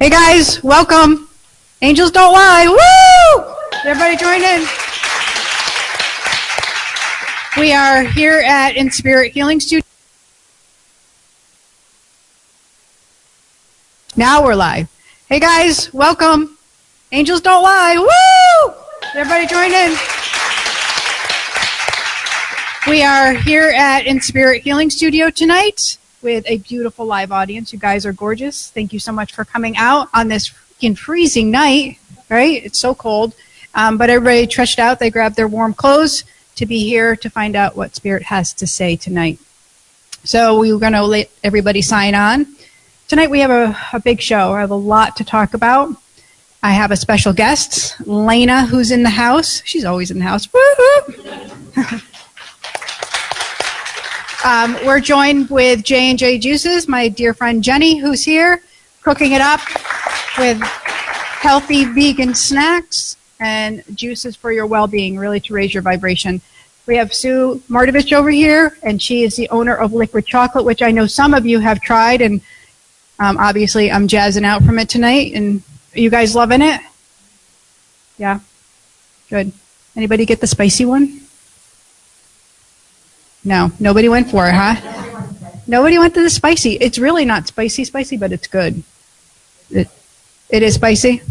Hey guys, welcome. Angels don't lie. Woo! Everybody join in. We are here at Inspirit Healing Studio. Now we're live. Hey guys, welcome. Angels don't lie. Woo! Everybody join in. We are here at Inspirit Healing Studio tonight with a beautiful live audience. You guys are gorgeous. Thank you so much for coming out on this freaking freezing night, right? It's so cold. But everybody trudged out. They grabbed their warm clothes to be here to find out what Spirit has to say tonight. So we're going to let everybody sign on. Tonight we have a big show. I have a lot to talk about. I have a special guest, Lena, who's in the house. She's always in the house. Woo-hoo! We're joined with J&J Juices, my dear friend Jenny, who's here, cooking it up with healthy vegan snacks and juices for your well-being, really to raise your vibration. We have Sue Martovich over here, and she is the owner of Liquid Chocolate, which I know some of you have tried, and obviously I'm jazzing out from it tonight. And are you guys loving it? Yeah? Good. Anybody get the spicy one? No, nobody went for it, huh? Nobody went to the spicy. It's really not spicy, but it's good. It is spicy.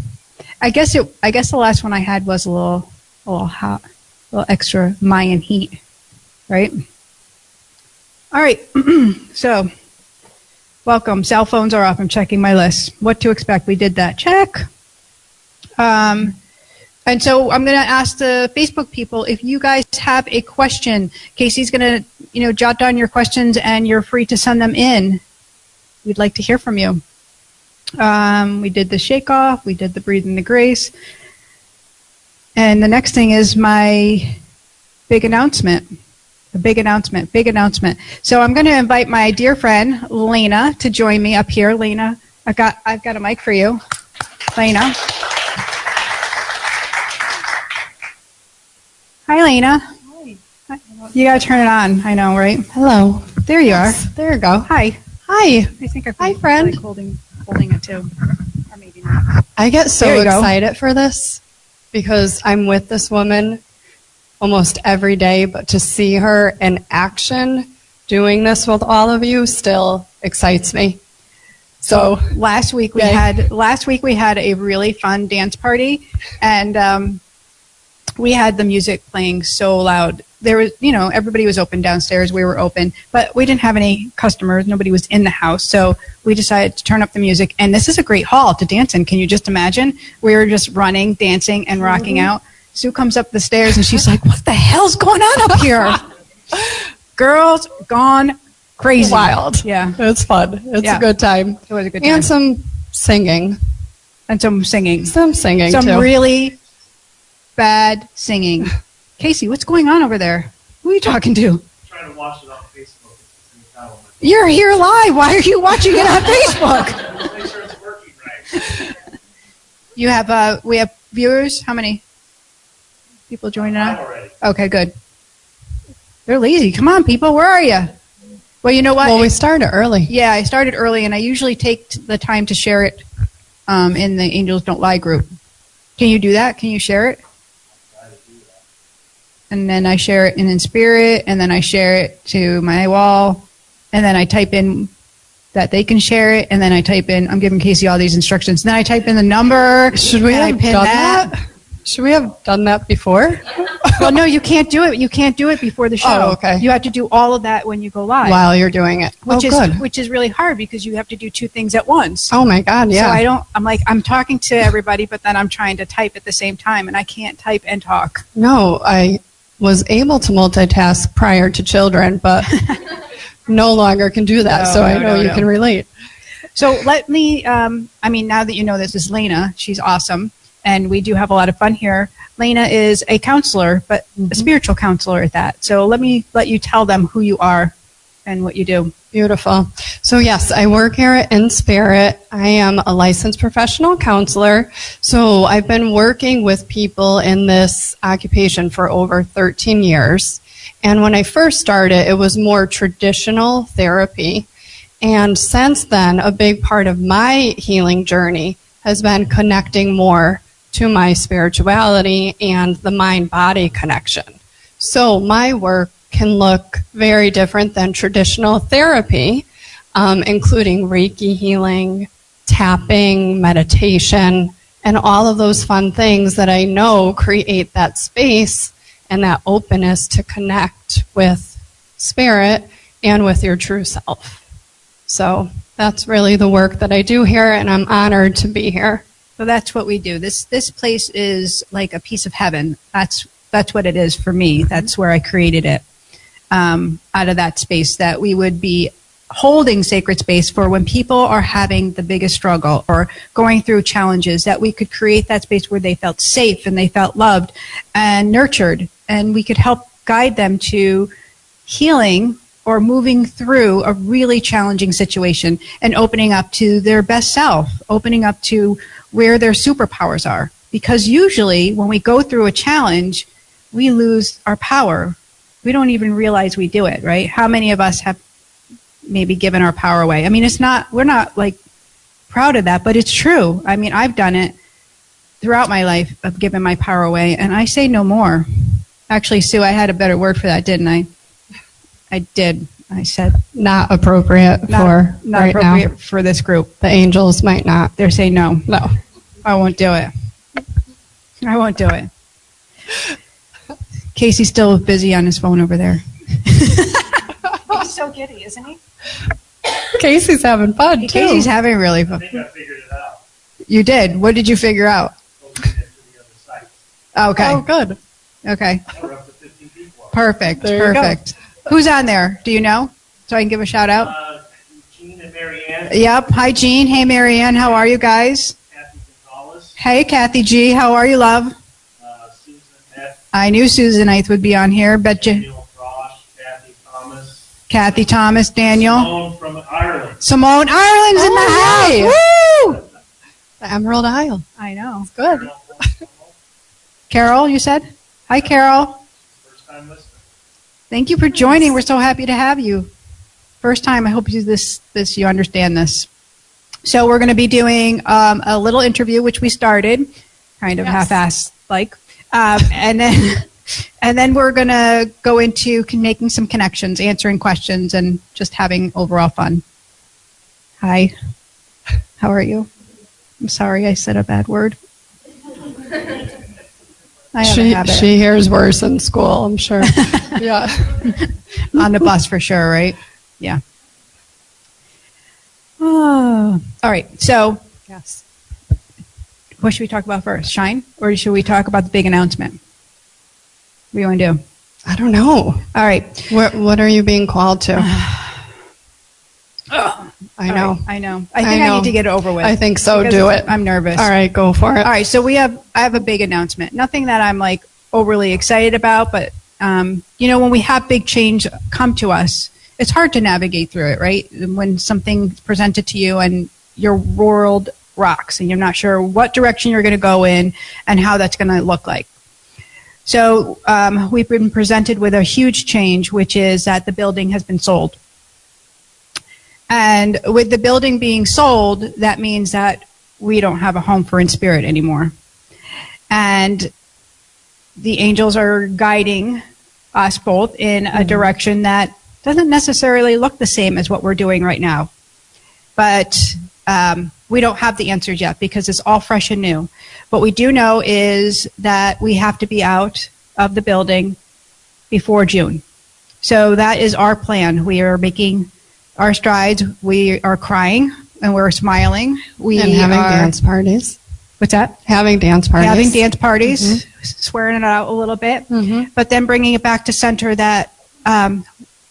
I guess the last one I had was a little hot, a little extra Mayan heat, right? All right. So, welcome. Cell phones are off. I'm checking my list. What to expect? We did that. Check. And so I'm going to ask the Facebook people if you guys have a question. Casey's going to, jot down your questions, and you're free to send them in. We'd like to hear from you. We did the shake off. We did the breathing the grace. And the next thing is my big announcement. A big announcement. So I'm going to invite my dear friend Lena to join me up here. Lena, I've got a mic for you. Lena. Hi, Lena. Hi. You gotta turn it on. I know, right? Hello. There you are. There you go. Hi. Hi. I think I'm Hi, friend. like holding it too, or maybe not. I get so excited for this because I'm with this woman almost every day, but to see her in action doing this with all of you still excites me. So last week we had a really fun dance party, and we had the music playing so loud. There was, everybody was open downstairs. We were open, but we didn't have any customers. Nobody was in the house. So we decided to turn up the music. And this is a great hall to dance in. Can you just imagine? We were just running, dancing, and rocking out. Sue comes up the stairs, and she's like, what the hell's going on up here? Girls gone crazy. Wild. Yeah. It's fun. It's a good time. It was a good time. And some singing. Some singing. Some too. Really bad singing. Casey, what's going on over there? Who are you talking to? I'm trying to watch it on Facebook. You're here live. Why are you watching it on Facebook? Make sure it's working right. We have viewers. How many people joining on? Already. Okay, good. They're lazy. Come on, people. Where are you? Well, you know what? Well, we started early. Yeah, I started early, and I usually take the time to share it in the Angels Don't Lie group. Can you do that? Can you share it? And then I share it in Inspirit, and then I share it to my wall, and then I type in that they can share it, and then I type in, I'm giving Casey all these instructions, and then I type in the number. Should we have done that? Should we have done that before? Well, no, you can't do it. You can't do it before the show. Oh, okay. You have to do all of that when you go live. While you're doing it. Which is really hard because you have to do two things at once. Oh my God, yeah. So I'm talking to everybody, but then I'm trying to type at the same time, and I can't type and talk. No, I was able to multitask prior to children, but no longer can do that. So I know you can relate. So let me, now that you know this is Lena, she's awesome, and we do have a lot of fun here. Lena is a counselor, but a spiritual counselor at that. So let you tell them who you are and what you do. Beautiful. So yes, I work here at Inspirit. I am a licensed professional counselor. So I've been working with people in this occupation for over 13 years. And when I first started, it was more traditional therapy. And since then, a big part of my healing journey has been connecting more to my spirituality and the mind-body connection. So my work can look very different than traditional therapy, including Reiki healing, tapping, meditation, and all of those fun things that I know create that space and that openness to connect with spirit and with your true self. So that's really the work that I do here, and I'm honored to be here. So that's what we do. This place is like a piece of heaven. That's what it is for me. That's where I created it, out of that space, that we would be holding sacred space for when people are having the biggest struggle or going through challenges, that we could create that space where they felt safe and they felt loved and nurtured, and we could help guide them to healing or moving through a really challenging situation and opening up to their best self, opening up to where their superpowers are. Because usually when we go through a challenge, we lose our power. We don't even realize we do it, right? How many of us have maybe given our power away? I mean, we're not like proud of that, but it's true. I mean, I've done it throughout my life, of giving my power away, and I say no more. Actually, Sue, I had a better word for that, didn't I? I did. I said Not appropriate for not right appropriate now. for this group. The angels might not. They're saying no. No. I won't do it. I won't do it. Casey's still busy on his phone over there. He's so giddy, isn't he? Casey's having fun, too. Casey's having really I fun. think I figured it out. You did. What did you figure out? Opening it to the other site. Okay. Oh, good. Okay. Now we're up to 15 people. Perfect. There you go. Perfect. Who's on there? Do you know? So I can give a shout out. Jean and Marianne. Yep. Hi, Jean. Hey, Marianne. How are you guys? Kathy Gonzalez. Hey, Kathy G. How are you, love? Susan F. I knew Susan Eighth would be on here. Bet you. Daniel Frosch. Kathy Thomas. Kathy Thomas, Daniel. Simone from Ireland. Simone Ireland's in the Oh, house. Woo! The Emerald Isle. I know. Good. Carol, you said? Hi, Carol. First time listener. Thank you for joining. We're so happy to have you. First time. I hope you you understand this. So we're going to be doing a little interview, which we started, kind of half-assed, like, and then we're going to go into making some connections, answering questions, and just having overall fun. Hi. How are you? I'm sorry I said a bad word. I have a habit. She hears worse in school, I'm sure. Yeah. On the bus for sure, right? Yeah. Oh. All right. So, Yes. what should we talk about first? Shine? Or should we talk about the big announcement? What do you want to do? I don't know. All right. What are you being called to? I know. All right, I know. I think I know. need to get it over with. I think so. Because Do it. I'm nervous. All right, go for it. All right. So I have a big announcement. Nothing that I'm like overly excited about, but when we have big change come to us, it's hard to navigate through it, right? When something's presented to you and your world rocks and you're not sure what direction you're going to go in and how that's going to look like. So we've been presented with a huge change, which is that the building has been sold. And with the building being sold, that means that we don't have a home for Inspirit anymore. And the angels are guiding us both in a direction that doesn't necessarily look the same as what we're doing right now. But we don't have the answers yet because it's all fresh and new. What we do know is that we have to be out of the building before June. So that is our plan. We are making our strides. We are crying and we're smiling. And having dance parties. What's that? Having dance parties. Having dance parties, swearing it out a little bit, but then bringing it back to center that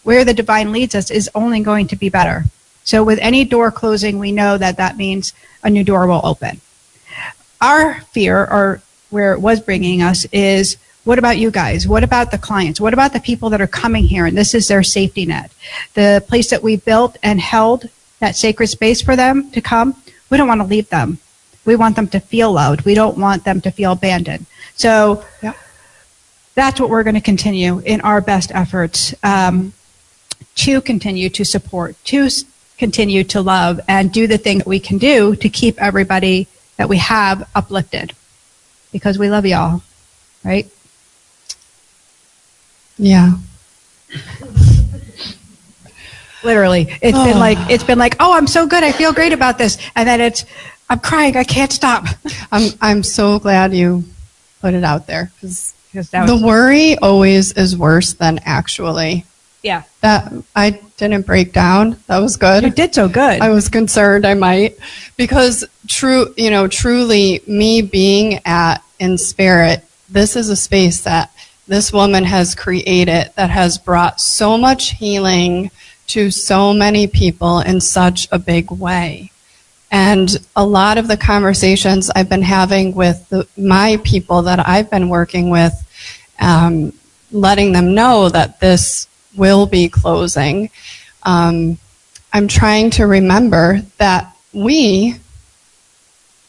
where the divine leads us is only going to be better. So with any door closing, we know that that means a new door will open. Our fear, or where it was bringing us, is what about you guys? What about the clients? What about the people that are coming here and this is their safety net? The place that we built and held that sacred space for them to come, we don't want to leave them. We want them to feel loved. We don't want them to feel abandoned. So that's what we're going to continue in our best efforts to continue to support, to continue to love and do the thing that we can do to keep everybody that we have uplifted, because we love y'all, right? Yeah. Literally, it's been like, oh, I'm so good, I feel great about this, and then I'm crying, I can't stop. I'm so glad you put it out there, because that was, the worry always is worse than actually. yeah, That I didn't break down. That was good. you did so good. I was concerned I might, because truly me being at Inspirit, this is a space that this woman has created that has brought so much healing to so many people in such a big way. And a lot of the conversations I've been having with my people that I've been working with, letting them know that this will be closing, I'm trying to remember that we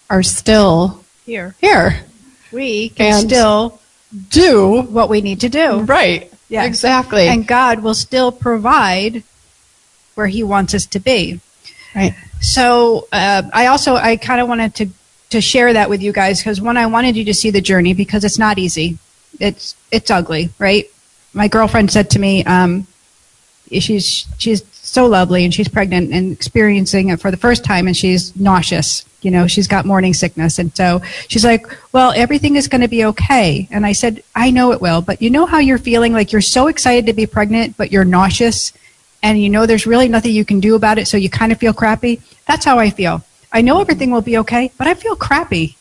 are still here. We can And still do what we need to do. right. Yes. Exactly. And God will still provide where he wants us to be. Right. So I kind of wanted to share that with you guys, because one, I wanted you to see the journey, because it's not easy. It's ugly, right? My girlfriend said to me, she's so lovely, and she's pregnant and experiencing it for the first time, and she's nauseous. She's got morning sickness. And so she's like, well, everything is going to be okay. And I said, I know it will, but you know how you're feeling, like you're so excited to be pregnant, but you're nauseous, and there's really nothing you can do about it, so you kind of feel crappy? That's how I feel. I know everything will be okay, but I feel crappy,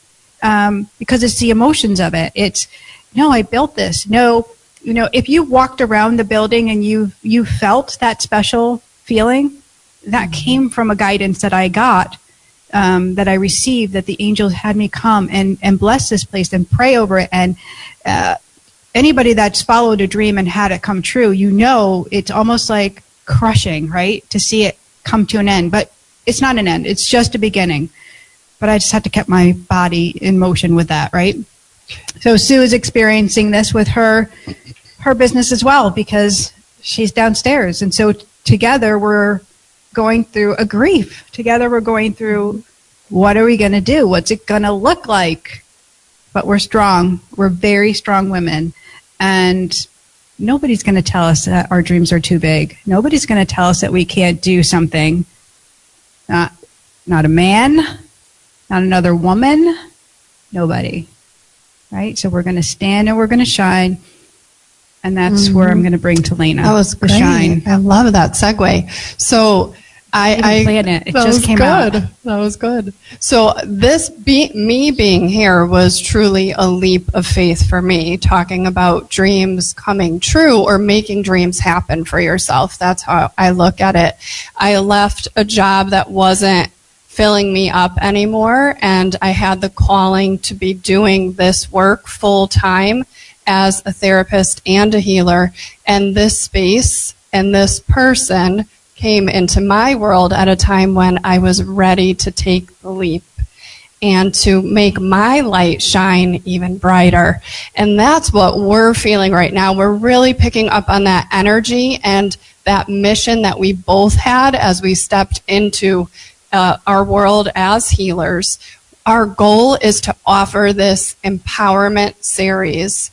because it's the emotions of it. It's, no, I built this. No, if you walked around the building and you felt that special feeling, that came from a guidance that I got, that I received, that the angels had me come and bless this place and pray over it. And anybody that's followed a dream and had it come true, it's almost like crushing, right? To see it come to an end. But it's not an end. It's just a beginning. But I just had to keep my body in motion with that, right? So Sue is experiencing this with her business as well, because she's downstairs. And so together we're going through a grief. Together we're going through, what are we going to do? What's it going to look like? But we're strong. We're very strong women. And nobody's going to tell us that our dreams are too big. Nobody's going to tell us that we can't do something. Not a man, not another woman, nobody. Right? So we're going to stand and we're going to shine. And that's where I'm going to bring to Lena. That was great. Shine. I love that segue. So I planned it. It just came out. That was good. So me being here was truly a leap of faith for me, talking about dreams coming true or making dreams happen for yourself. That's how I look at it. I left a job that wasn't filling me up anymore, and I had the calling to be doing this work full time as a therapist and a healer. And this space and this person came into my world at a time when I was ready to take the leap and to make my light shine even brighter. And that's what we're feeling right now. We're really picking up on that energy and that mission that we both had as we stepped into our world as healers. Our goal is to offer this empowerment series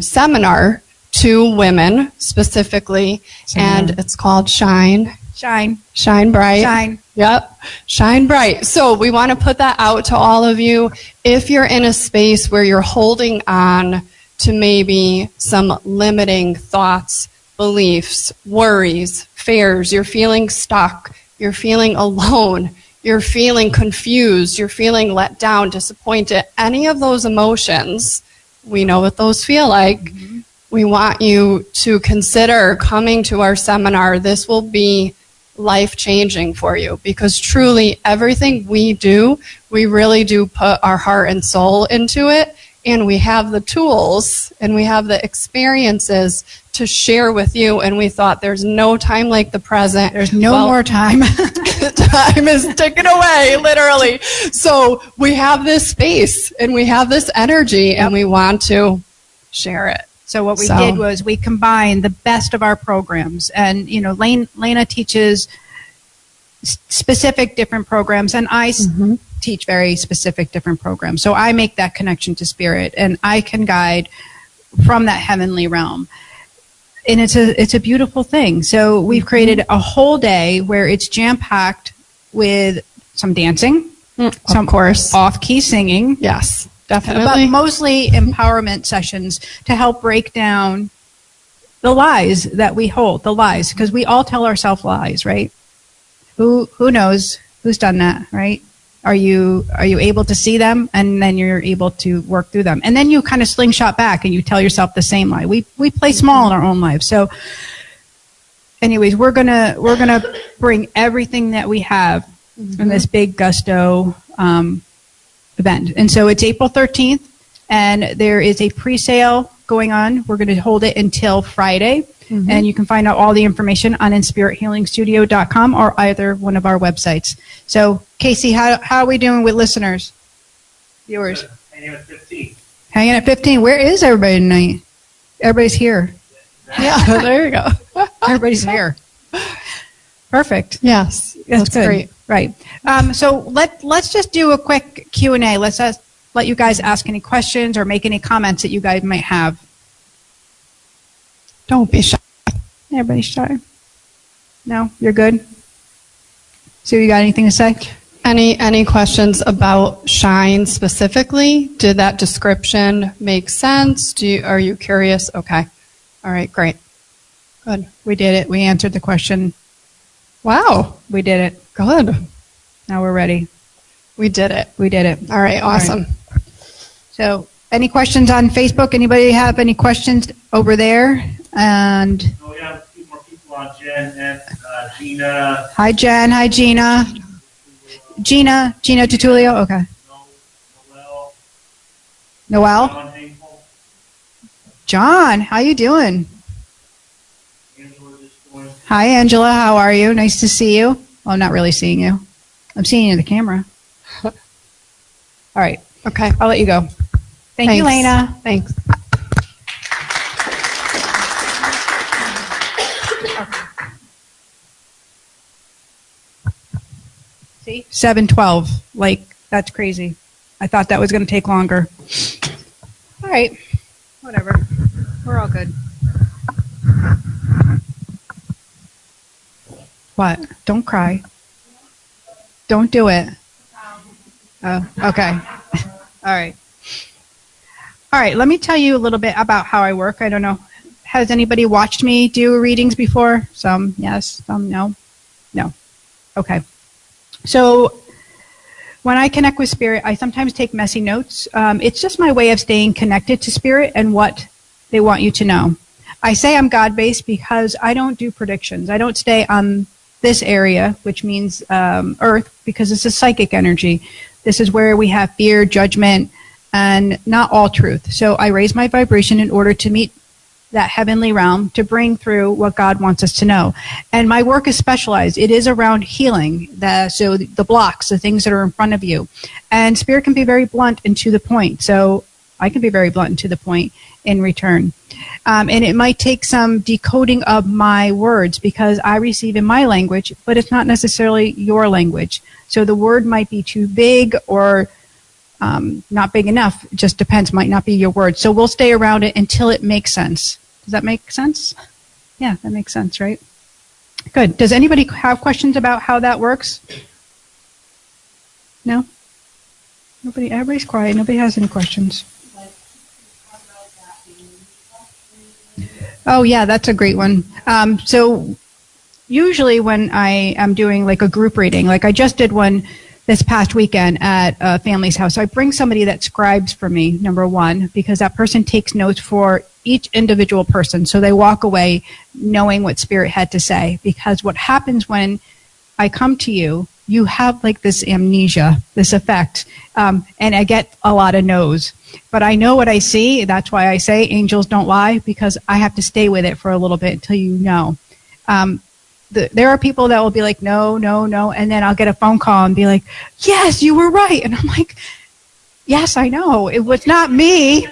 seminar to women specifically, and it's called Shine. Shine. Shine Bright. Shine. Yep. Shine Bright. So we want to put that out to all of you. If you're in a space where you're holding on to maybe some limiting thoughts, beliefs, worries, fears, you're feeling stuck, you're feeling alone, you're feeling confused, you're feeling let down, disappointed, any of those emotions, we know what those feel like. Mm-hmm. We want you to consider coming to our seminar. This will be life-changing for you, because truly everything we do, we really do put our heart and soul into it, and we have the tools and we have the experiences to share with you. And we thought there's no time like the present. There's no more time. Time is ticking away, literally. So we have this space and we have this energy, and we want to share it. So what we did was we combined the best of our programs. And, Lena teaches specific different programs, and I teach very specific different programs. So I make that connection to spirit, and I can guide from that heavenly realm. And it's a beautiful thing. So we've created a whole day where it's jam-packed with some dancing, Of course. off-key singing, Yes, but definitely. mostly empowerment sessions to help break down the lies that we hold, the lies, because we all tell ourselves lies, right? Who knows? Who's done that, right? Are you able to see them, and then you're able to work through them, and then you kind of slingshot back and you tell yourself the same lie. We play small in our own lives. So, anyways, we're gonna bring everything that we have in this big gusto event, and so it's April 13th, and there is a pre-sale going on. We're going to hold it until Friday. And you can find out all the information on inspirithealingstudio.com or either one of our websites. So, Casey, how are we doing with listeners, viewers? Hanging at 15. Hanging at 15. Where is everybody tonight? Everybody's here. Yeah, there you go. Everybody's here. Perfect. Yes, That's good. great. Right. So let's just do a quick Q&A. Let's let you guys ask any questions or make any comments that you guys might have. Don't be shy. Everybody's shy. No, you're good. So you got anything to say? Any questions about Shine specifically? Did that description make sense? Are you curious? Okay. All right, great. Good. We did it. We answered the question. Wow. We did it. Good. Now we're ready. We did it. We did it. All right, awesome. So any questions on Facebook? Anybody have any questions over there? And Oh, we have a few more people on. Jen and Gina. hi, Jen. Hi, Gina. Gina Tutulio. Okay. Noel. Noel. John Hinkle. John, how you doing? Angela just joined. Hi, Angela. How are you? Nice to see you. Well, I'm not really seeing you. I'm seeing you in the camera. All right. Okay. I'll let you go. Thank you, Thanks. Lena. Thanks. See? 7:12. Like, that's crazy. I thought that was going to take longer. All right. Whatever. We're all good. What? Don't cry. Don't do it. Oh, okay. All right. All right. Let me tell you a little bit about how I work. I don't know. Has anybody watched me do readings before? Some yes, some no. No. Okay. So when I connect with Spirit, I sometimes take messy notes. It's just my way of staying connected to Spirit and what they want you to know. I say I'm God-based because I don't do predictions. I don't stay on this area, which means Earth, because it's a psychic energy. This is where we have fear, judgment, and not all truth. So I raise my vibration in order to meet that heavenly realm to bring through what God wants us to know. And my work is specialized. It is around healing, so the blocks, the things that are in front of you. And Spirit can be very blunt and to the point. So I can be very blunt and to the point in return. And it might take some decoding of my words because I receive in my language, but it's not necessarily your language. So the word might be too big or not big enough. It just depends. Might not be your word. So we'll stay around it until it makes sense. Does that make sense? Yeah, that makes sense, right? Good. Does anybody have questions about how that works? No? Nobody? Everybody's quiet. Nobody has any questions. Oh, yeah, that's a great one. So usually when I am doing like a group reading, like I just did one this past weekend at a family's house. So I bring somebody that scribes for me, number one, because that person takes notes for each individual person. So they walk away knowing what Spirit had to say. Because what happens when I come to you, you have like this amnesia, this effect, and I get a lot of no's. But I know what I see. That's why I say angels don't lie, because I have to stay with it for a little bit until you know. There are people that will be like, no, no, no. And then I'll get a phone call and be like, yes, you were right. And I'm like, yes, I know. It was not me.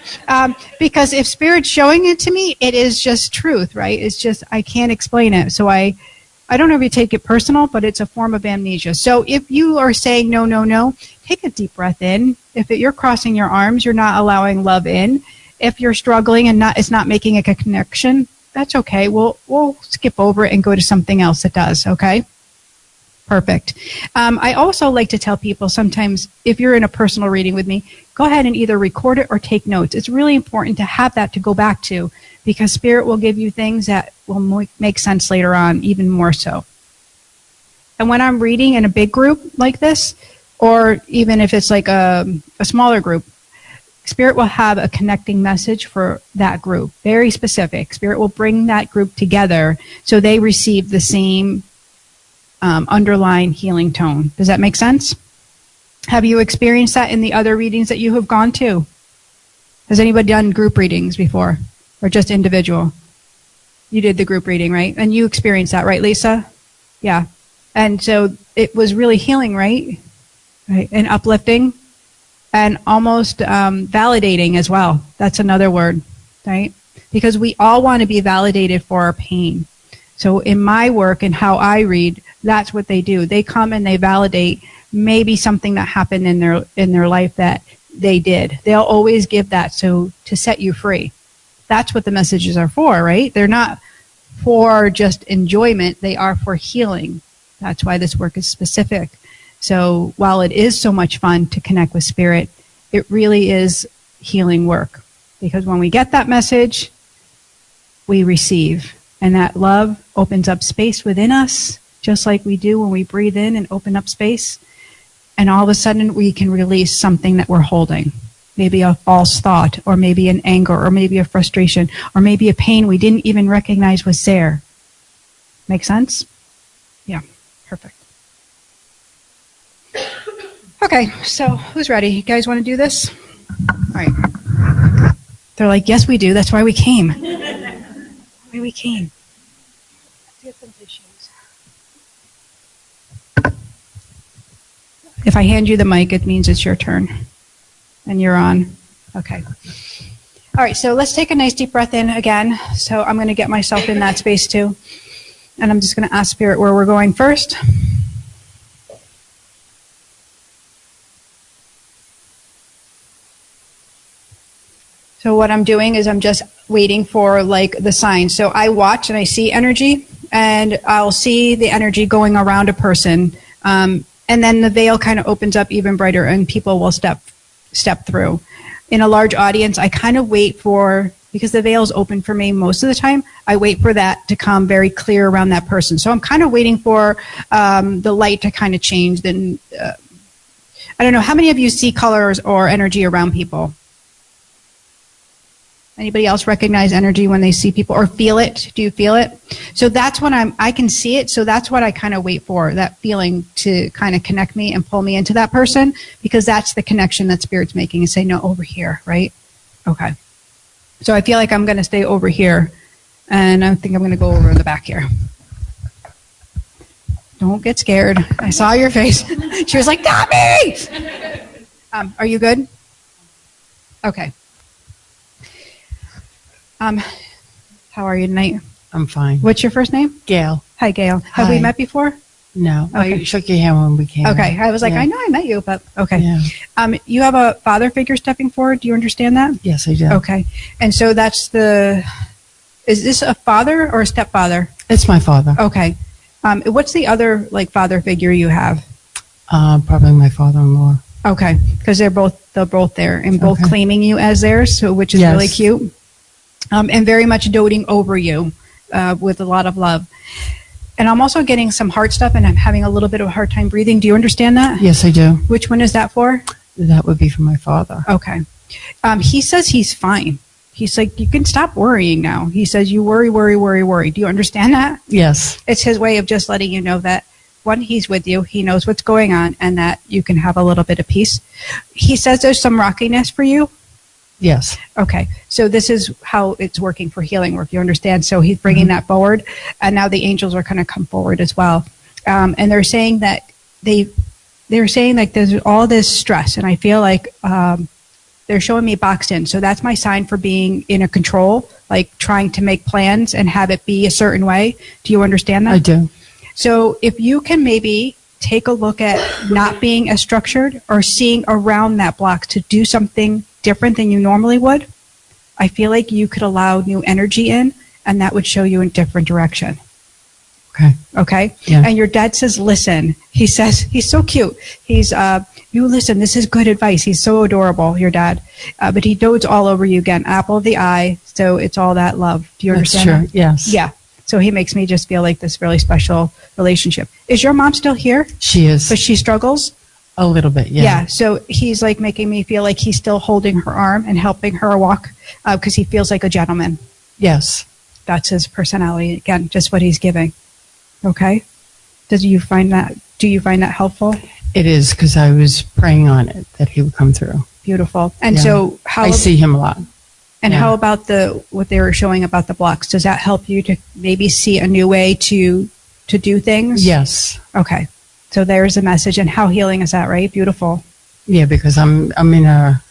Because if Spirit's showing it to me, it is just truth, right? It's just, I can't explain it. So I I don't know if you take it personal, but it's a form of amnesia. So if you are saying no, no, no, take a deep breath in. If you're crossing your arms, you're not allowing love in. If you're struggling and it's not making a connection, that's okay. We'll skip over it and go to something else that does, okay? Perfect. I also like to tell people sometimes if you're in a personal reading with me, go ahead and either record it or take notes. It's really important to have that to go back to because Spirit will give you things that will make sense later on, even more so. And when I'm reading in a big group like this, or even if it's like a smaller group, Spirit will have a connecting message for that group, very specific. Spirit will bring that group together so they receive the same underlying healing tone. Does that make sense? Have you experienced that in the other readings that you have gone to? Has anybody done group readings before or just individual? You did the group reading, right? And you experienced that, right, Lisa? Yeah. And so it was really healing, right? Right. And uplifting and almost validating as well. That's another word, right? Because we all want to be validated for our pain. So in my work and how I read, that's what they do. They come and they validate maybe something that happened in their life that they did. They'll always give that so to set you free. That's what the messages are for, right? They're not for just enjoyment. They are for healing. That's why this work is specific. So while it is so much fun to connect with Spirit, it really is healing work. Because when we get that message, we receive. And that love opens up space within us, just like we do when we breathe in and open up space. And all of a sudden, we can release something that we're holding. Maybe a false thought, or maybe an anger, or maybe a frustration, or maybe a pain we didn't even recognize was there. Make sense? Yeah, perfect. Okay, so who's ready? You guys want to do this? All right. They're like, yes, we do. That's why we came. Why we came. Let's get some tissues. If I hand you the mic, it means it's your turn. And you're on. Okay. All right, so let's take a nice deep breath in again. So I'm going to get myself in that space too. And I'm just going to ask Spirit where we're going first. So what I'm doing is I'm just waiting for like the sign. So I watch and I see energy, and I'll see the energy going around a person. And then the veil kind of opens up even brighter and people will step through. In a large audience, I kind of wait for, because the veil is open for me most of the time, I wait for that to come very clear around that person. So I'm kind of waiting for the light to kind of change. Then I don't know, how many of you see colors or energy around people? Anybody else recognize energy when they see people or feel it? Do you feel it? So that's when I can see it. So that's what I kind of wait for, that feeling to kind of connect me and pull me into that person, because that's the connection that Spirit's making and say, no, over here, right? Okay. So I feel like I'm going to stay over here, and I think I'm going to go over in the back here. Don't get scared. I saw your face. She was like, not me! Are you good? Okay. How are you tonight? I'm fine. What's your first name? Gail. Hi, Gail. Have we Hi. met before? No. Okay. I shook your hand when we came. Okay. I was like, Yeah. I know I met you, but okay. Yeah. You have a father figure stepping forward. Do you understand that? Yes, I do. Okay. And so is this a father or a stepfather? It's my father. Okay. What's the other like father figure you have? Probably my father-in-law. Okay. Because they're both there and both Okay. claiming you as theirs, so which is Yes. really cute. And very much doting over you with a lot of love. And I'm also getting some heart stuff, and I'm having a little bit of a hard time breathing. Do you understand that? Yes, I do. Which one is that for? That would be for my father. Okay. He says he's fine. He's like, you can stop worrying now. He says, you worry, worry, worry, worry. Do you understand that? Yes. It's his way of just letting you know that, one, he's with you. He knows what's going on, and that you can have a little bit of peace. He says there's some rockiness for you. Yes. Okay, so this is how it's working for healing work. You understand? So he's bringing that forward, and now the angels are going to come forward as well. And they're saying that they're saying like there's all this stress, and I feel like they're showing me boxed in. So that's my sign for being in a control, like trying to make plans and have it be a certain way. Do you understand that? I do. So if you can maybe take a look at not being as structured or seeing around that block to do something different than you normally would, I feel like you could allow new energy in, and that would show you in a different direction. Okay. Okay? Yeah. And your dad says, listen. He says, he's so cute. He's, you listen, this is good advice. He's so adorable, your dad. But he dotes all over you again. Apple of the eye. So it's all that love. Do you That's understand? true. Yes. Yeah. So he makes me just feel like this really special relationship. Is your mom still here? She is. But she struggles? A little bit, yeah. Yeah. So he's like making me feel like he's still holding her arm and helping her walk because he feels like a gentleman. Yes. That's his personality. Again, just what he's giving. Okay. Do you find that helpful? It is, because I was praying on it that he would come through. Beautiful. And Yeah. so how I see him a lot. and yeah. how about what they were showing about the blocks? Does that help you to maybe see a new way to do things? Yes. Okay. So there's a message. And how healing is that, right? Beautiful. Yeah, because I'm in a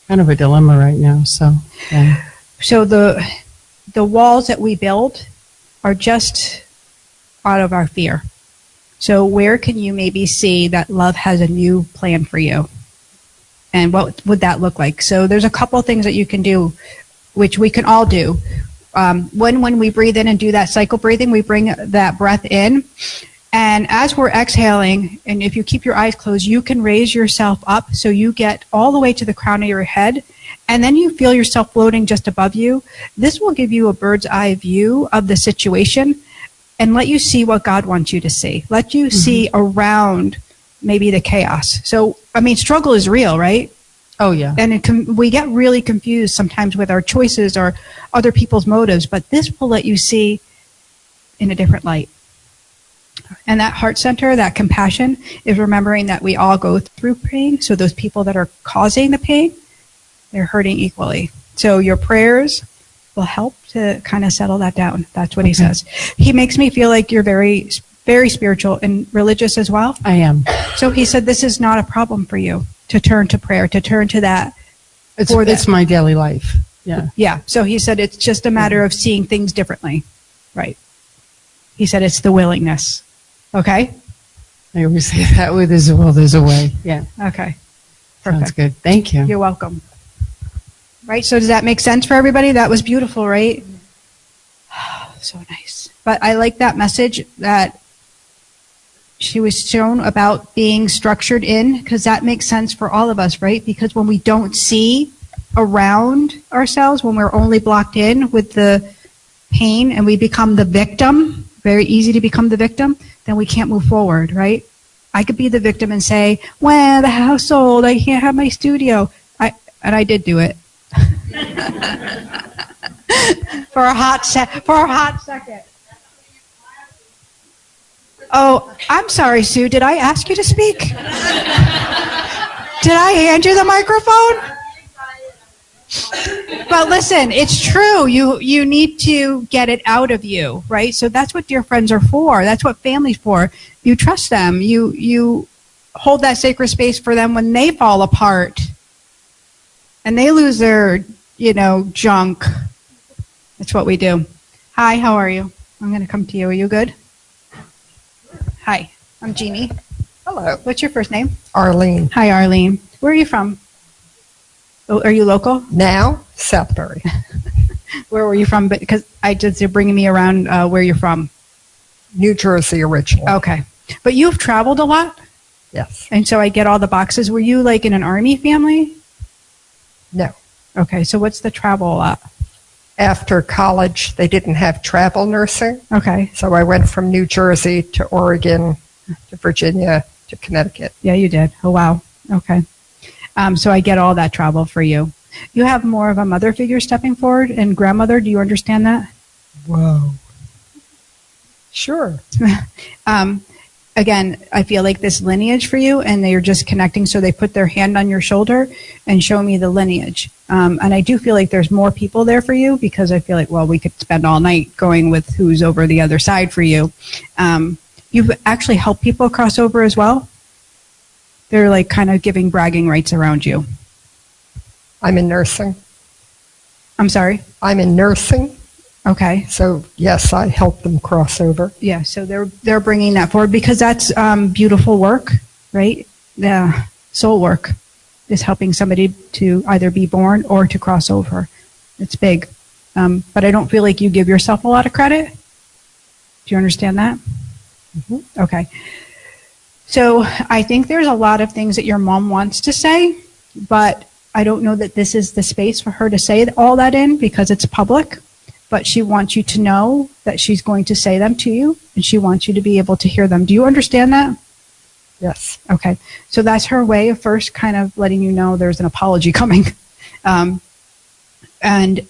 kind of a dilemma right now. So, yeah. So the walls that we build are just out of our fear. So where can you maybe see that love has a new plan for you? And what would that look like? So there's a couple of things that you can do, which we can all do. When we breathe in and do that cycle breathing, we bring that breath in. And as we're exhaling, and if you keep your eyes closed, you can raise yourself up so you get all the way to the crown of your head. And then you feel yourself floating just above you. This will give you a bird's eye view of the situation and let you see what God wants you to see. Let you see around maybe the chaos. So, I mean, struggle is real, right? Oh, yeah. And we get really confused sometimes with our choices or other people's motives, but this will let you see in a different light. And that heart center, that compassion, is remembering that we all go through pain. So those people that are causing the pain, they're hurting equally. So your prayers will help to kind of settle that down. That's what he says. He makes me feel like you're very, very spiritual and religious as well. I am. So he said this is not a problem for you to turn to prayer, to turn to that. It's my daily life. Yeah. Yeah. So he said it's just a matter of seeing things differently. Right. He said it's the willingness. Okay? I always say that with there's a will, there's a way. Yeah. Okay. Sounds Perfect. good. Thank you. You're welcome. Right? So does that make sense for everybody? That was beautiful, right? So nice. But I like that message that she was shown about being structured in, because that makes sense for all of us, right? Because when we don't see around ourselves, when we're only blocked in with the pain and we become the victim, very easy to become the victim, then we can't move forward, right? I could be the victim and say, well, the household, I can't have my studio. And I did do it. for a hot second. Oh, I'm sorry, Sue. Did I ask you to speak? Did I hand you the microphone? But listen, it's true. You need to get it out of you, right? So that's what dear friends are for. That's what family's for. You trust them. You hold that sacred space for them when they fall apart and they lose their, junk. That's what we do. Hi, how are you? I'm going to come to you. Are you good? Hi, I'm Jeannie. Hello. What's your first name? Arlene. Hi, Arlene. Where are you from? Oh, are you local? Now, Southbury. Where were you from? Because you're bringing me around where you're from. New Jersey originally. Okay. But you've traveled a lot? Yes. And so I get all the boxes. Were you like in an army family? No. Okay. So what's the travel a lot? After college, they didn't have travel nursing. Okay. So I went from New Jersey to Oregon to Virginia to Connecticut. Yeah, you did. Oh, wow. Okay. So I get all that travel for you. You have more of a mother figure stepping forward and grandmother. Do you understand that? Whoa. Sure. Again, I feel like this lineage for you, and they're just connecting. So they put their hand on your shoulder and show me the lineage. And I do feel like there's more people there for you, because I feel like, well, we could spend all night going with who's over the other side for you. You've actually helped people cross over as well. They're like kind of giving bragging rights around you. I'm in nursing. I'm sorry? I'm in nursing. Okay. So yes, I help them cross over. Yeah, so they're bringing that forward because that's beautiful work, right? The soul work is helping somebody to either be born or to cross over. It's big. But I don't feel like you give yourself a lot of credit. Do you understand that? Mm-hmm. Okay. So I think there's a lot of things that your mom wants to say, but I don't know that this is the space for her to say all that in because it's public. But she wants you to know that she's going to say them to you, and she wants you to be able to hear them. Do you understand that? Yes. Okay. So that's her way of first kind of letting you know there's an apology coming. And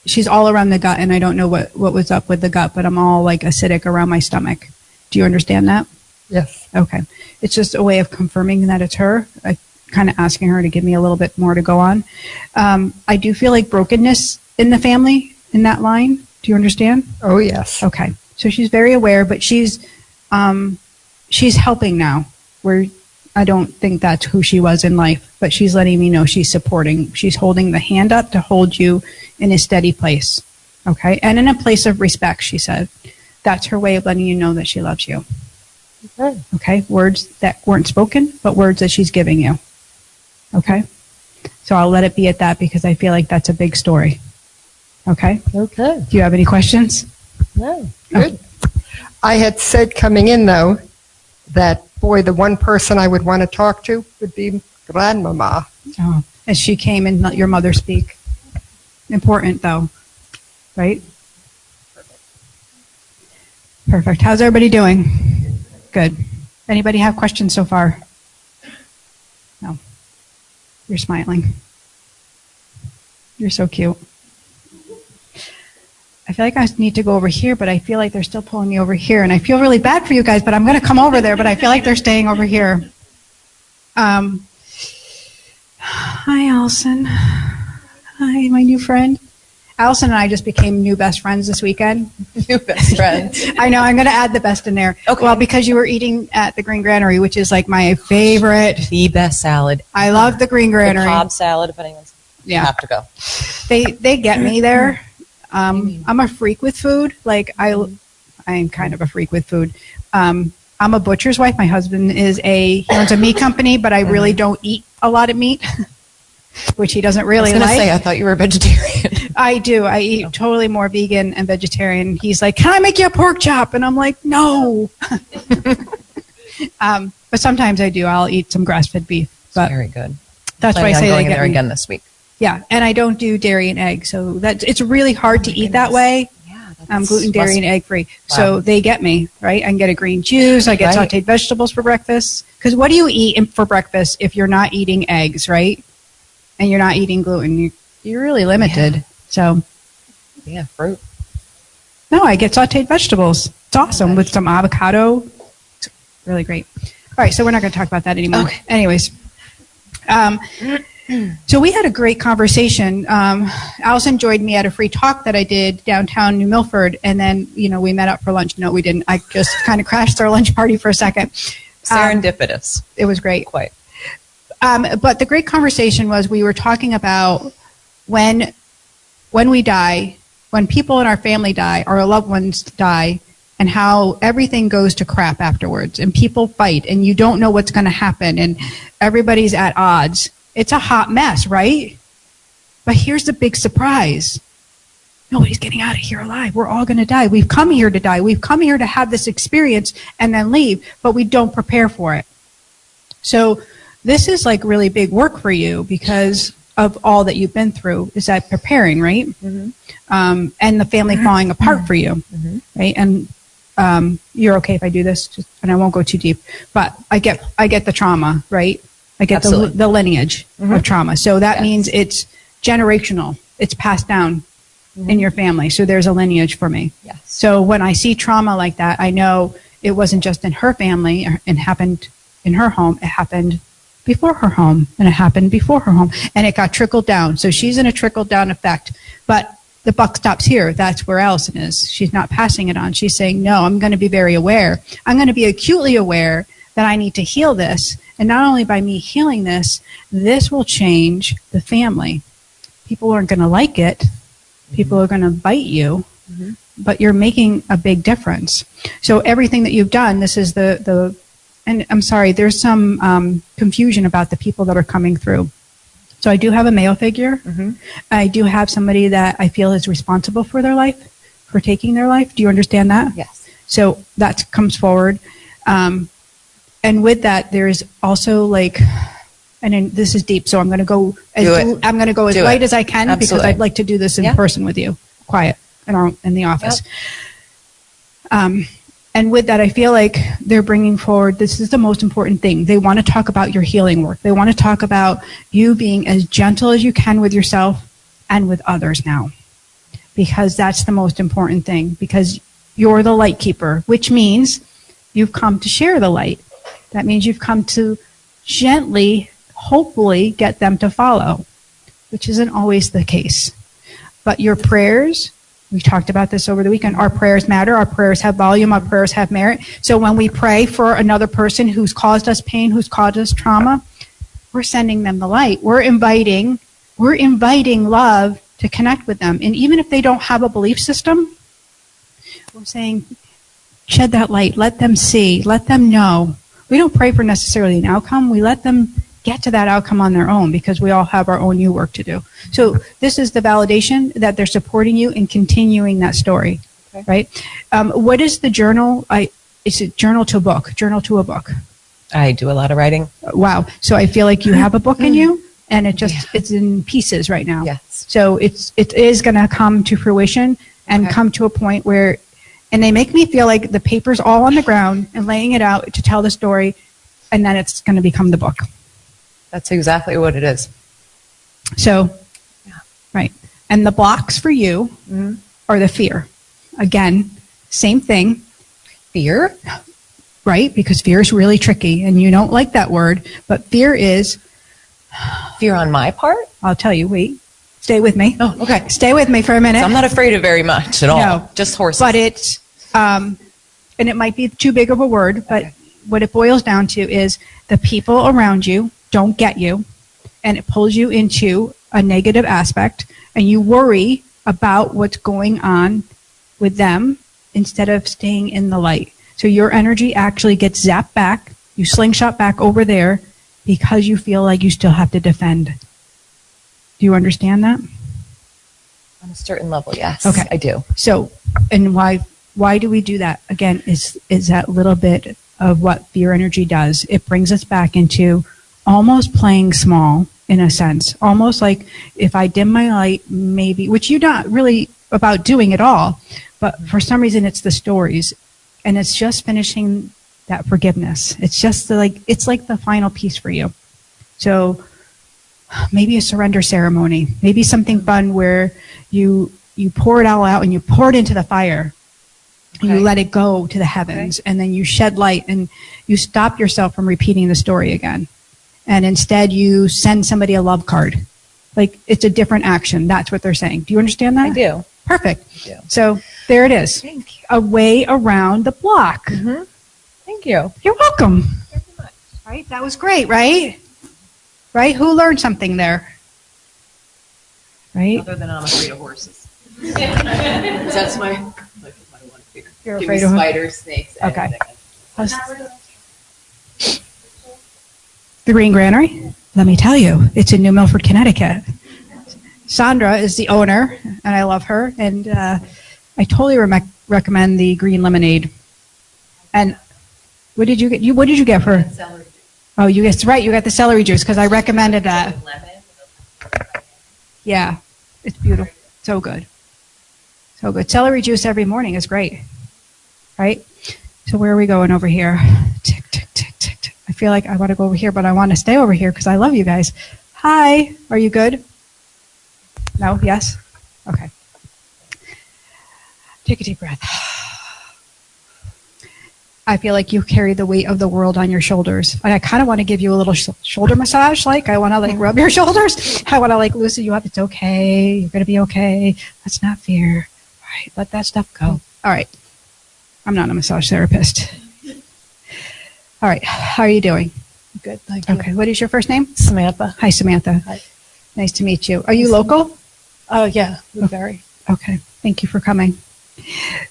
she's all around the gut, and I don't know what was up with the gut, but I'm all like acidic around my stomach. Do you understand that? Yes. Okay. It's just a way of confirming that it's her. I kind of asking her to give me a little bit more to go on. I do feel like brokenness in the family in that line. Do you understand? Oh, yes. Okay. So she's very aware, but she's helping now. Where I don't think that's who she was in life, but she's letting me know she's supporting. She's holding the hand up to hold you in a steady place. Okay. And in a place of respect, she said. That's her way of letting you know that she loves you. Okay. Okay. Words that weren't spoken, but words that she's giving you. Okay. So I'll let it be at that because I feel like that's a big story. Okay. Okay. Do you have any questions? No. Good. I had said coming in, though, that, boy, the one person I would want to talk to would be Grandmama. Oh, as she came and let your mother speak. Important, though. Right? Perfect. How's everybody doing? Good. Anybody have questions so far? No. You're smiling. You're so cute. I feel like I need to go over here, but I feel like they're still pulling me over here. And I feel really bad for you guys, but I'm going to come over there, but I feel like they're staying over here. Hi, Allison. Hi, my new friend. Allison and I just became new best friends this weekend. New best friends. I know, I'm going to add the best in there. Okay. Well, because you were eating at the Green Granary, which is like my favorite. The best salad. I love the Green The Granary. Cobb salad, if anyone's Yeah. have to go. They get me there. I'm a freak with food. Like I'm kind of a freak with food. I'm a butcher's wife. My husband he owns a meat company, but I really don't eat a lot of meat, which he doesn't really I was going like. to say, I thought you were a vegetarian. I do. I eat totally more vegan and vegetarian. He's like, "Can I make you a pork chop?" And I'm like, "No." But sometimes I do. I'll eat some grass-fed beef. But Very good. that's why I Planning on say going they in get there me. again this week. Yeah, and I don't do dairy and egg, so it's really hard to eat that way. Yeah, I'm gluten, dairy, and egg free. Wow. So they get me, right? I can get a green juice. I get Right. sauteed vegetables for breakfast. Because what do you eat for breakfast if you're not eating eggs, right? And you're not eating gluten. You're really limited. Yeah. So, Yeah, fruit. no, I get sauteed vegetables. It's awesome with some avocado. It's really great. All right, so we're not going to talk about that anymore. Okay. Anyways. So we had a great conversation. Allison joined me at a free talk that I did downtown New Milford, and then we met up for lunch. No, we didn't. I just kind of crashed our lunch party for a second. Serendipitous. It was great. Quite. But the great conversation was we were talking about when we die, when people in our family die, our loved ones die, and how everything goes to crap afterwards, and people fight, and you don't know what's going to happen, and everybody's at odds. It's a hot mess, right? But here's the big surprise. Nobody's getting out of here alive. We're all going to die. We've come here to die. We've come here to have this experience and then leave, but we don't prepare for it. So this is like really big work for you because of all that you've been through. Is that preparing, right? Mm-hmm. And the family falling apart for you, right? And you're okay if I do this, and I won't go too deep. But I get the trauma, right? I get the lineage of trauma. So that means it's generational. It's passed down in your family. So there's a lineage for me. Yes. So when I see trauma like that, I know it wasn't just in her family and happened in her home. It happened before her home, and it happened before her home, and it got trickled down. So she's in a trickle-down effect. But the buck stops here. That's where Allison is. She's not passing it on. She's saying, no, I'm going to be very aware. I'm going to be acutely aware that I need to heal this. And not only by me healing this will change the family. People aren't going to like it. People are going to bite you. but you're making a big difference. So everything that you've done, this is and I'm sorry, there's some confusion about the people that are coming through. So I do have a male figure. I do have somebody that I feel is responsible for their life, for taking their life. Do you understand that? Yes. So that comes forward. And with that, there is also like, and then this is deep, so I'm going to go as Do light it. as I can because Absolutely. I'd like to do this in Yeah. person with you, quiet in the office. And with that, I feel like they're bringing forward, this is the most important thing. They want to talk about your healing work. They want to talk about you being as gentle as you can with yourself and with others now. Because that's the most important thing. Because you're the light keeper, which means you've come to share the light. That means you've come to gently, hopefully, get them to follow, which isn't always the case. But your prayers, we talked about this over the weekend, our prayers matter, our prayers have volume, our prayers have merit. So when we pray for another person who's caused us pain, who's caused us trauma, we're sending them the light. We're inviting love to connect with them. And even if they don't have a belief system, we're saying, shed that light, let them see, let them know. We don't pray for necessarily an outcome. We let them get to that outcome on their own because we all have our own new work to do. So this is the validation that they're supporting you in continuing that story, right? What is the journal? Is it journal to book? Journal to a book. I do a lot of writing. Wow. So I feel like you have a book in you and it's in pieces right now. Yes. So it is going to come to fruition and come to a point where, and they make me feel like the paper's all on the ground and laying it out to tell the story, and then it's going to become the book. That's exactly what it is. So, right. And the blocks for you are the fear. Again, same thing. Fear? Right? Because fear is really tricky, and you don't like that word, but fear is... Fear on my part? I'll tell you, wait. Stay with me. Oh, okay. Stay with me for a minute. So I'm not afraid of very much at all. No. Just horses. But it's, and it might be too big of a word, but what it boils down to is the people around you don't get you, and it pulls you into a negative aspect, and you worry about what's going on with them instead of staying in the light. So your energy actually gets zapped back, you slingshot back over there because you feel like you still have to defend. Do you understand that? On a certain level, yes. Okay. I do. So, and why do we do that? Again, is that little bit of what fear energy does. It brings us back into almost playing small, in a sense. Almost like if I dim my light, maybe, which you're not really about doing at all, but for some reason it's the stories. And it's just finishing that forgiveness. It's just it's like the final piece for you. So maybe a surrender ceremony, maybe something fun where you pour it all out and you pour it into the fire. And you let it go to the heavens, and then you shed light and you stop yourself from repeating the story again. And instead you send somebody a love card. Like it's a different action. That's what they're saying. Do you understand that? I do. Perfect. I do. So there it is. Thank you. A way around the block. Mm-hmm. Thank you. You're welcome. Right? That was great, right? Right? Who learned something there? Right? Other than I'm afraid of horses. That's my one fear. You're Give me afraid of spiders, snakes, Okay. anything. The Green Granary? Let me tell you, it's in New Milford, Connecticut. Sandra is the owner, and I love her, and I totally recommend the green lemonade. And what did you get? What did you get for? Celery juice. Oh, you guessed right. You got the celery juice because I recommended that. Lemon. Yeah, it's beautiful. So good. So good. Celery juice every morning is great. Right? So where are we going over here? Tick, tick, tick, tick, tick. I feel like I want to go over here, but I want to stay over here because I love you guys. Hi. Are you good? No? Yes? Okay. Take a deep breath. I feel like you carry the weight of the world on your shoulders. And I kind of want to give you a little shoulder massage. Like, I want to, rub your shoulders. I want to, loosen you up. It's okay. You're going to be okay. Let's not fear. All right. Let that stuff go. All right. I'm not a massage therapist. All right. How are you doing? Good, thank you. Okay. What is your first name? Samantha. Hi, Samantha. Hi. Nice to meet you. Are you local? Yeah, Blueberry. Okay. Thank you for coming.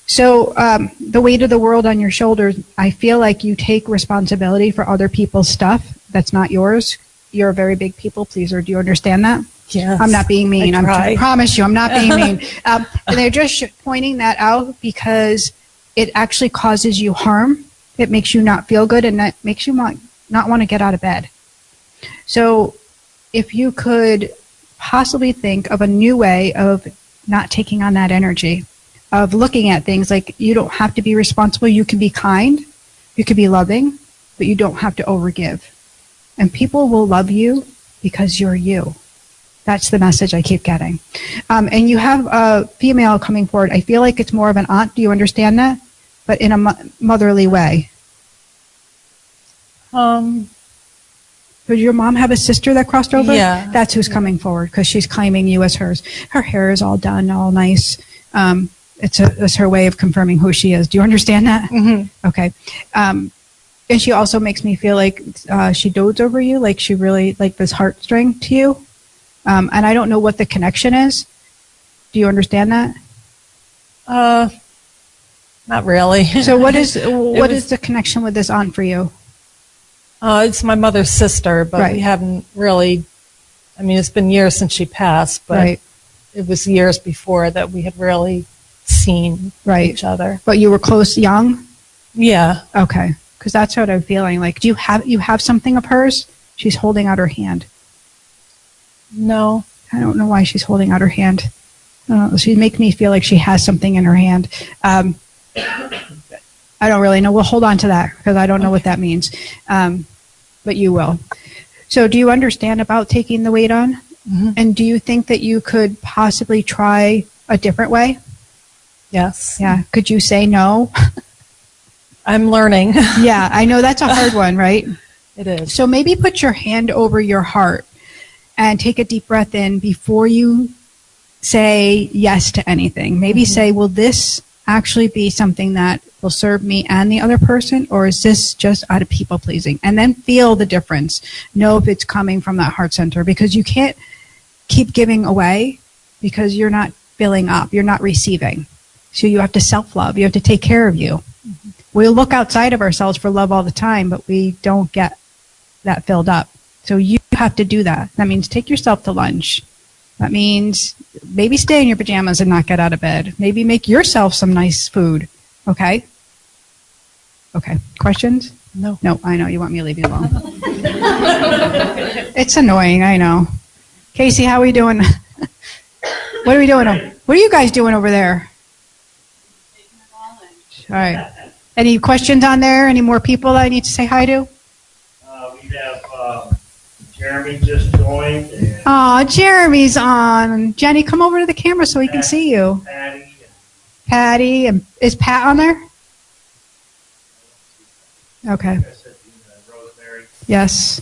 So the weight of the world on your shoulders, I feel like you take responsibility for other people's stuff that's not yours. You're a very big people pleaser. Do you understand that? Yes. I'm not being mean. I I promise you, I'm not being mean. And they're just pointing that out because it actually causes you harm. It makes you not feel good, and that makes you not want to get out of bed. So if you could possibly think of a new way of not taking on that energy, of looking at things like you don't have to be responsible. You can be kind, you can be loving, but you don't have to overgive. And people will love you because you're you. That's the message I keep getting. And you have a female coming forward. I feel like it's more of an aunt. Do you understand that? But in a motherly way. Does your mom have a sister that crossed over? Yeah. That's who's coming forward because she's claiming you as hers. Her hair is all done, all nice. It's her way of confirming who she is. Do you understand that? Mm-hmm. Okay. And she also makes me feel like she dotes over you, like she really, like this heartstring to you. And I don't know what the connection is. Do you understand that? Not really. So what is the connection with this aunt for you? It's my mother's sister, but Right. we haven't really, I mean, it's been years since she passed, but Right. it was years before that we had really seen Right. each other. But you were close young? Yeah. Okay. Because that's what I'm feeling. Like, do you have something of hers? She's holding out her hand. No. I don't know why she's holding out her hand. I don't know. She makes me feel like she has something in her hand. I don't really know. We'll hold on to that because I don't know what that means. But you will. So do you understand about taking the weight on? Mm-hmm. And do you think that you could possibly try a different way? Yes. Yeah. Could you say no? I'm learning. Yeah, I know that's a hard one, right? It is. So maybe put your hand over your heart and take a deep breath in before you say yes to anything. Maybe say, will this actually be something that will serve me and the other person, or is this just out of people pleasing? And then feel the difference. Know if it's coming from that heart center, because you can't keep giving away because you're not filling up, you're not receiving. So you have to self-love. You have to take care of you. We look outside of ourselves for love all the time, but we don't get that filled up. So you have to do that. That means take yourself to lunch. That means maybe stay in your pajamas and not get out of bed. Maybe make yourself some nice food. Okay? Okay. Questions? No. No, I know. You want me to leave you alone. It's annoying, I know. Casey, how are we doing? What are we doing? What are you guys doing over there? All right. Any questions on there? Any more people that I need to say hi to? We have Jeremy just joined, and Oh, Jeremy's on. Jenny, come over to the camera so we can see you. Patty. Patty, and is Pat on there? Okay. I said Rosemary. Yes.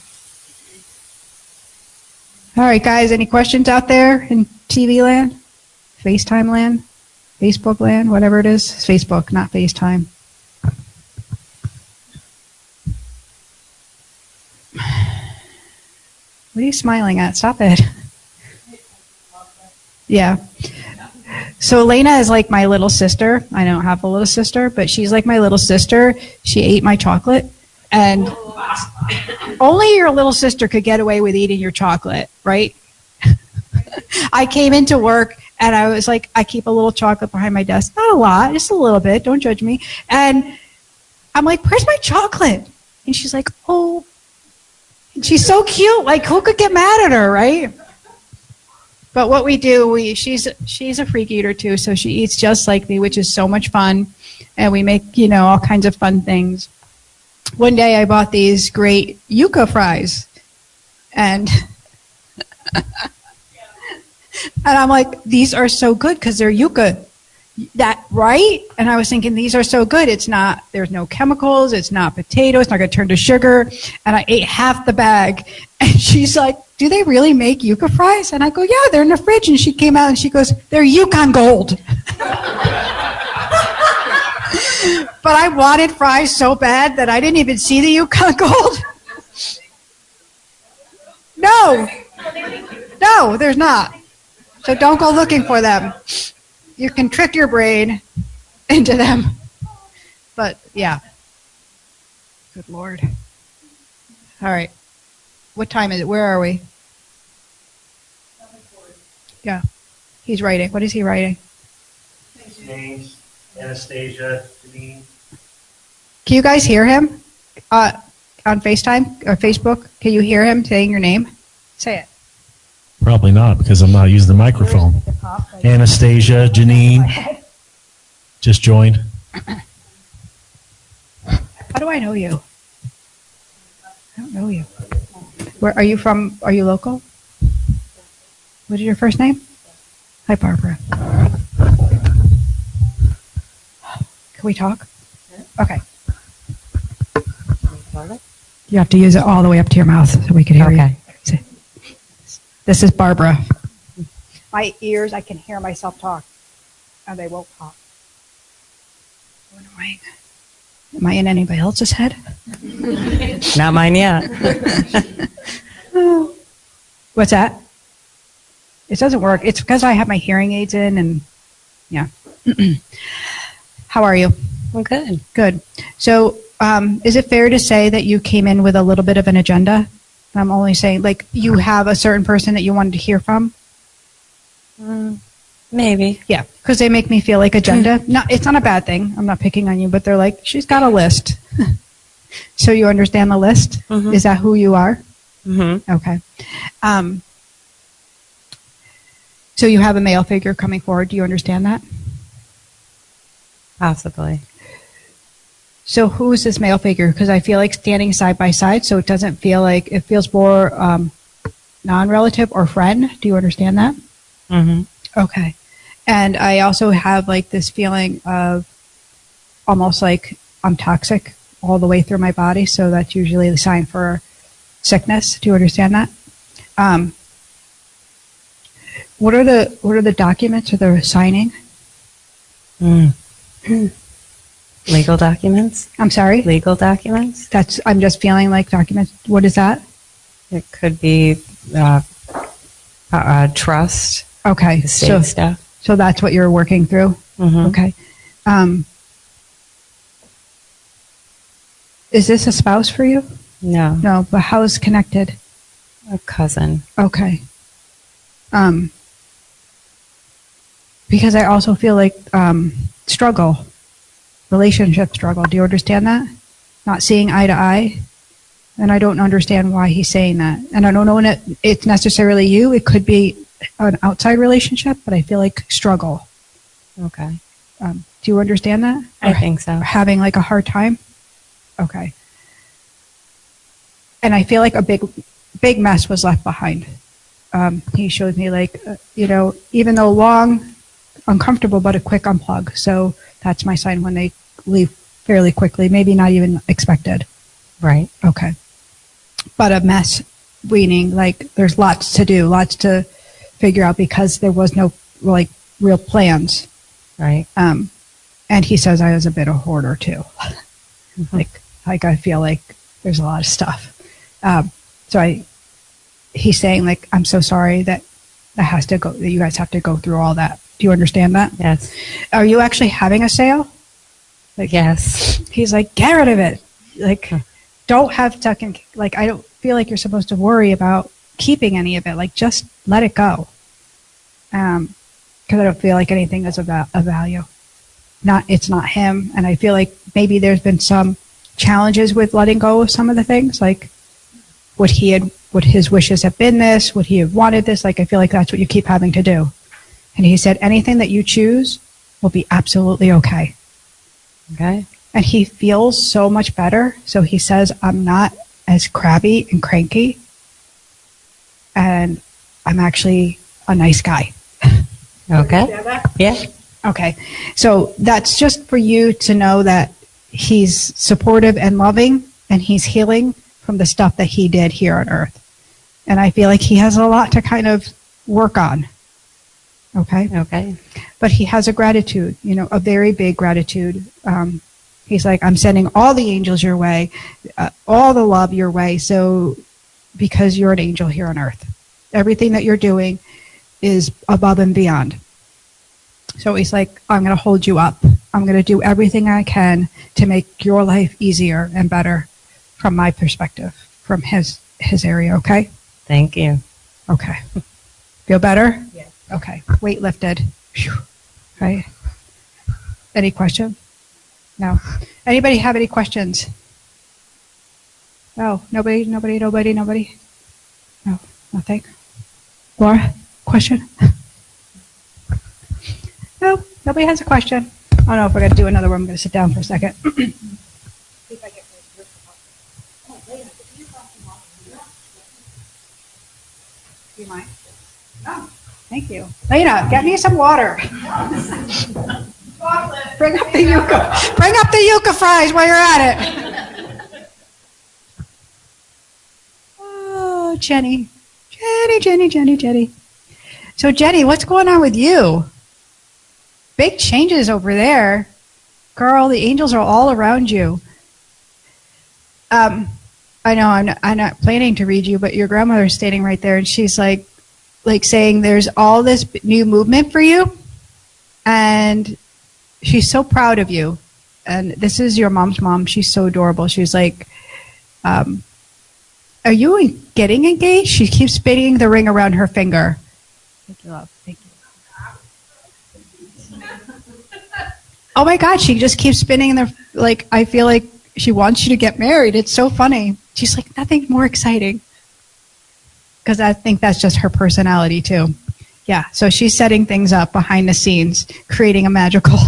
All right, guys. Any questions out there in TV land, FaceTime land, Facebook land, whatever it is? It's Facebook, not FaceTime. What are you smiling at? Stop it. Yeah. So Elena is like my little sister. I don't have a little sister, but she's like my little sister. She ate my chocolate, and only your little sister could get away with eating your chocolate, right? I came into work and I was like, I keep a little chocolate behind my desk. Not a lot, just a little bit. Don't judge me. And I'm like, where's my chocolate? And she's like, oh. And she's so cute. Like, who could get mad at her, right? But what we do, she's a freak eater too, so she eats just like me, which is so much fun. And we make, all kinds of fun things. One day I bought these great yucca fries. And and I'm like, these are so good because they're yucca. That right? And I was thinking, these are so good. There's no chemicals. It's not potato. It's not going to turn to sugar. And I ate half the bag. And she's like, do they really make yucca fries? And I go, yeah, they're in the fridge. And she came out and she goes, they're Yukon Gold. But I wanted fries so bad that I didn't even see the Yukon Gold. No, there's not. So don't go looking for them. You can trick your brain. into them. But yeah. Good Lord. All right. What time is it? Where are we? Yeah. He's writing. What is he writing? Names, Anastasia, Janine. Can you guys hear him on FaceTime or Facebook? Can you hear him saying your name? Say it. Probably not, because I'm not using the microphone. Anastasia, Janine, just joined. How do I know you? I don't know you. Where are you from? Are you local? What is your first name? Hi, Barbara. Can we talk? Okay. You have to use it all the way up to your mouth so we can hear you. This is Barbara. My ears, I can hear myself talk, and they won't pop. So annoying. Am I in anybody else's head? Not mine yet. What's that? It doesn't work. It's because I have my hearing aids in, and yeah. How are you? I'm good. Good. So, is it fair to say that you came in with a little bit of an agenda? I'm only saying, like, you have a certain person that you wanted to hear from? Maybe. Yeah, because they make me feel like agenda. It's not a bad thing. I'm not picking on you, but they're like, she's got a list. So you understand the list? Mhm. Is that who you are? Mm-hmm. Okay. So you have a male figure coming forward. Do you understand that? Possibly. So who is this male figure? Because I feel like standing side by side, so it doesn't feel like, it feels more non-relative or friend. Do you understand that? Mm-hmm. Okay. And I also have like this feeling of almost like I'm toxic all the way through my body, so that's usually the sign for sickness. Do you understand that? What are the documents or the signing? Legal documents? I'm sorry? Legal documents? I'm just feeling like documents. What is that? It could be trust, Okay. estate stuff. So that's what you're working through? Mm-hmm. Okay. Is this a spouse for you? No, No, but how is connected? a cousin. Okay. Because I also feel like struggle, relationship struggle. Do you understand that? Not seeing eye to eye. And I don't understand why he's saying that. And I don't know if it's necessarily you. It could be an outside relationship, but I feel like struggle. Okay. Do you understand that? I think so. Or having like a hard time? Okay. And I feel like a big mess was left behind. He showed me like, even though long, uncomfortable, but a quick unplug. So that's my sign when they leave fairly quickly, maybe not even expected. Right. Okay. But a mess, meaning like there's lots to do, lots to figure out because there was no like real plans. Right. And he says I was a bit of a hoarder too. Mm-hmm. Like I feel like there's a lot of stuff. He's saying like, I'm so sorry that you guys have to go through all that. Do you understand that? Yes. Are you actually having a sale? Like, Yes. He's like, get rid of it. Like, don't have stuck in, like, I don't feel like you're supposed to worry about keeping any of it. Like, just let it go. Because I don't feel like anything is of value. It's not him. And I feel like maybe there's been some challenges with letting go of some of the things. Like, would his wishes have been this? Would he have wanted this? Like, I feel like that's what you keep having to do. And he said, anything that you choose will be absolutely okay. Okay. And he feels so much better. So he says, I'm not as crabby and cranky. And I'm actually a nice guy. Okay. Yeah. Okay. So that's just for you to know that he's supportive and loving, and he's healing from the stuff that he did here on earth. And I feel like he has a lot to kind of work on. Okay. Okay. But he has a gratitude, a very big gratitude. He's like, I'm sending all the angels your way, all the love your way. So, because you're an angel here on earth, everything that you're doing is above and beyond. So he's like, I'm going to hold you up. I'm going to do everything I can to make your life easier and better from my perspective, from his area, okay? Thank you. Okay. Feel better? Yeah. Okay. Weight lifted. Phew. Right? Any question? No. Anybody have any questions? No. Nobody? No. Nothing? Laura? Question? No. Nobody has a question. I don't know if we're going to do another one. I'm going to sit down for a second. Do you mind? No. Thank you. Lena, get me some water. Bring up the yucca. Bring up the yucca fries while you're at it. Oh, Jenny. Jenny. So, Jenny, what's going on with you? Big changes over there. Girl, the angels are all around you. I know I'm not planning to read you, but your grandmother's standing right there, and she's like saying there's all this new movement for you, and she's so proud of you. And this is your mom's mom. She's so adorable. She's like, are you getting engaged? She keeps spinning the ring around her finger. Thank you, love. Thank you. Oh my God, she just keeps spinning I feel like she wants you to get married. It's so funny. She's like, nothing more exciting. Because I think that's just her personality too. Yeah, so she's setting things up behind the scenes, creating a magical.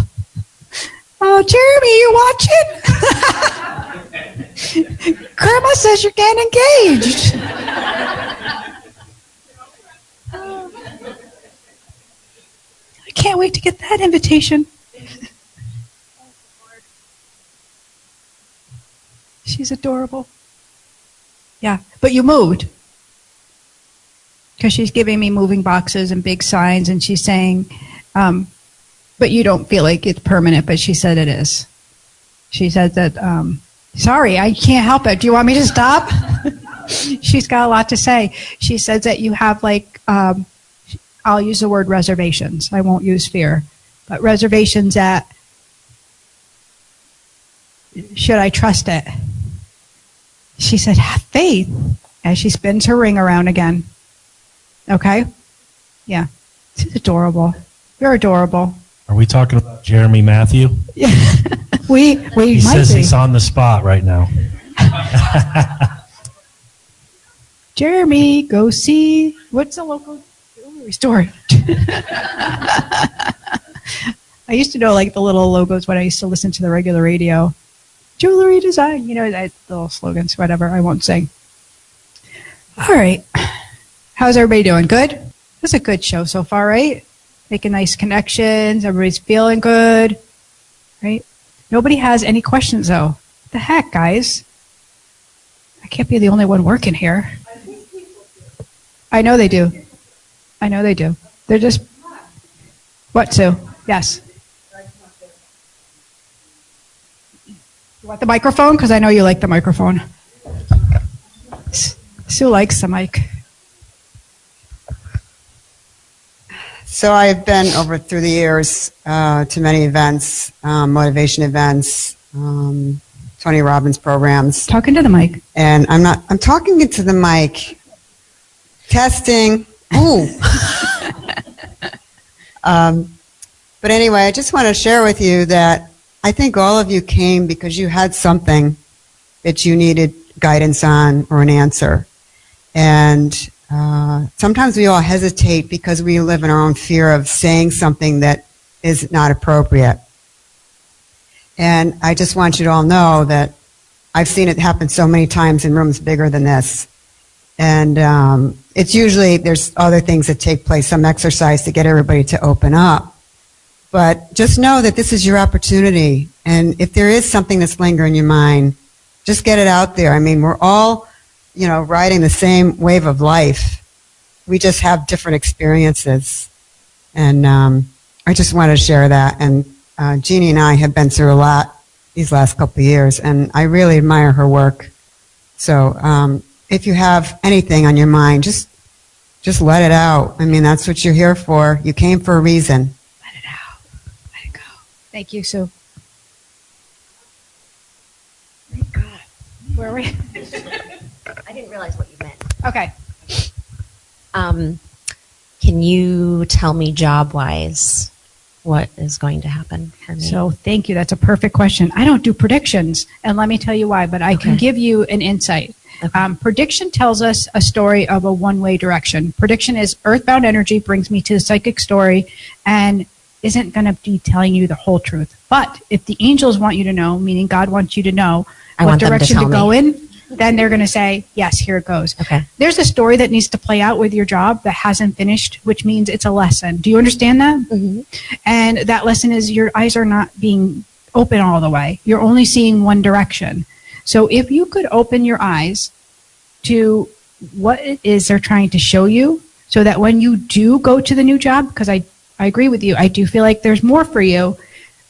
Oh, Jeremy, you watching? Grandma says you're getting engaged. I can't wait to get that invitation. She's adorable. Yeah, but you moved. Because she's giving me moving boxes and big signs, and she's saying, but you don't feel like it's permanent, but she said it is. She said that, sorry, I can't help it. Do you want me to stop? She's got a lot to say. She says that you have I'll use the word reservations. I won't use fear. But reservations at, should I trust it? She said, have faith, as she spins her ring around again. Okay? Yeah. She's adorable. You're adorable. Are we talking about Jeremy Matthew? Yeah. we He might says be. he's on the spot right now. Jeremy, go see, what's the local jewelry store? I used to know the little logos when I used to listen to the regular radio. Jewelry design, the little slogans, whatever, I won't sing. All right. How's everybody doing? Good? This is a good show so far, right? Making nice connections. Everybody's feeling good, right? Nobody has any questions, though. What the heck, guys? I can't be the only one working here. I know they do. They're just... What, Sue? Yes. You want the microphone? Because I know you like the microphone. Sue likes the mic. So I've been through the years to many events, motivation events, Tony Robbins programs. Talking to the mic. And I'm talking into the mic. Testing. Ooh. But anyway, I just want to share with you that I think all of you came because you had something that you needed guidance on or an answer. And sometimes we all hesitate because we live in our own fear of saying something that is not appropriate. And I just want you to all know that I've seen it happen so many times in rooms bigger than this. And it's usually, there's other things that take place, some exercise to get everybody to open up. But just know that this is your opportunity. And if there is something that's lingering in your mind, just get it out there. I mean, we're all, riding the same wave of life. We just have different experiences. And I just wanted to share that. And Jeannie and I have been through a lot these last couple of years, and I really admire her work. So if you have anything on your mind, just let it out. I mean, that's what you're here for. You came for a reason. Let it out. Let it go. Thank you. So, thank God. Where are we? I didn't realize what you meant. Okay. Can you tell me job-wise what is going to happen for me? So thank you. That's a perfect question. I don't do predictions, and let me tell you why, but I can Okay. give you an insight. Okay. Prediction tells us a story of a one-way direction. Prediction is earthbound energy brings me to the psychic story and isn't going to be telling you the whole truth. But if the angels want you to know, meaning God wants you to know I what want them to direction to tell go me. in, then they're going to say, yes, here it goes. Okay. There's a story that needs to play out with your job that hasn't finished, which means it's a lesson. Do you understand that? Mm-hmm. And that lesson is your eyes are not being open all the way. You're only seeing one direction. So if you could open your eyes to what it is they're trying to show you, so that when you do go to the new job, because I agree with you, I do feel like there's more for you,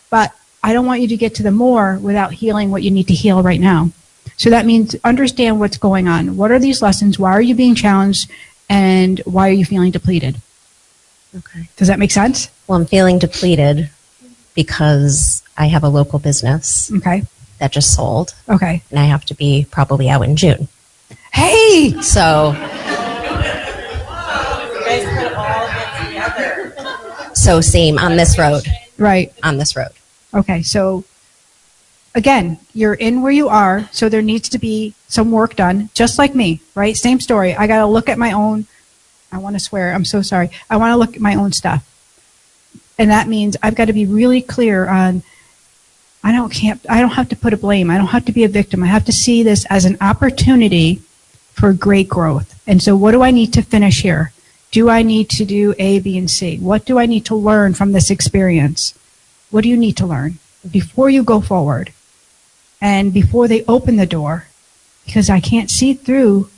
but I don't want you to get to the more without healing what you need to heal right now. So that means understand what's going on. What are these lessons? Why are you being challenged? And why are you feeling depleted? Okay. Does that make sense? Well, I'm feeling depleted because I have a local business Okay. that just sold, Okay. and I have to be probably out in June. Hey! So, so same on this road. Right. On this road. Okay. So again, you're in where you are. So there needs to be some work done, just like me, right? Same story. I got to look at my own. I want to swear. I'm so sorry. I want to look at my own stuff. And that means I've got to be really clear on, I don't have to put a blame. I don't have to be a victim. I have to see this as an opportunity for great growth. And so what do I need to finish here? Do I need to do A, B, and C? What do I need to learn from this experience? What do you need to learn before you go forward? And before they open the door, because I can't see through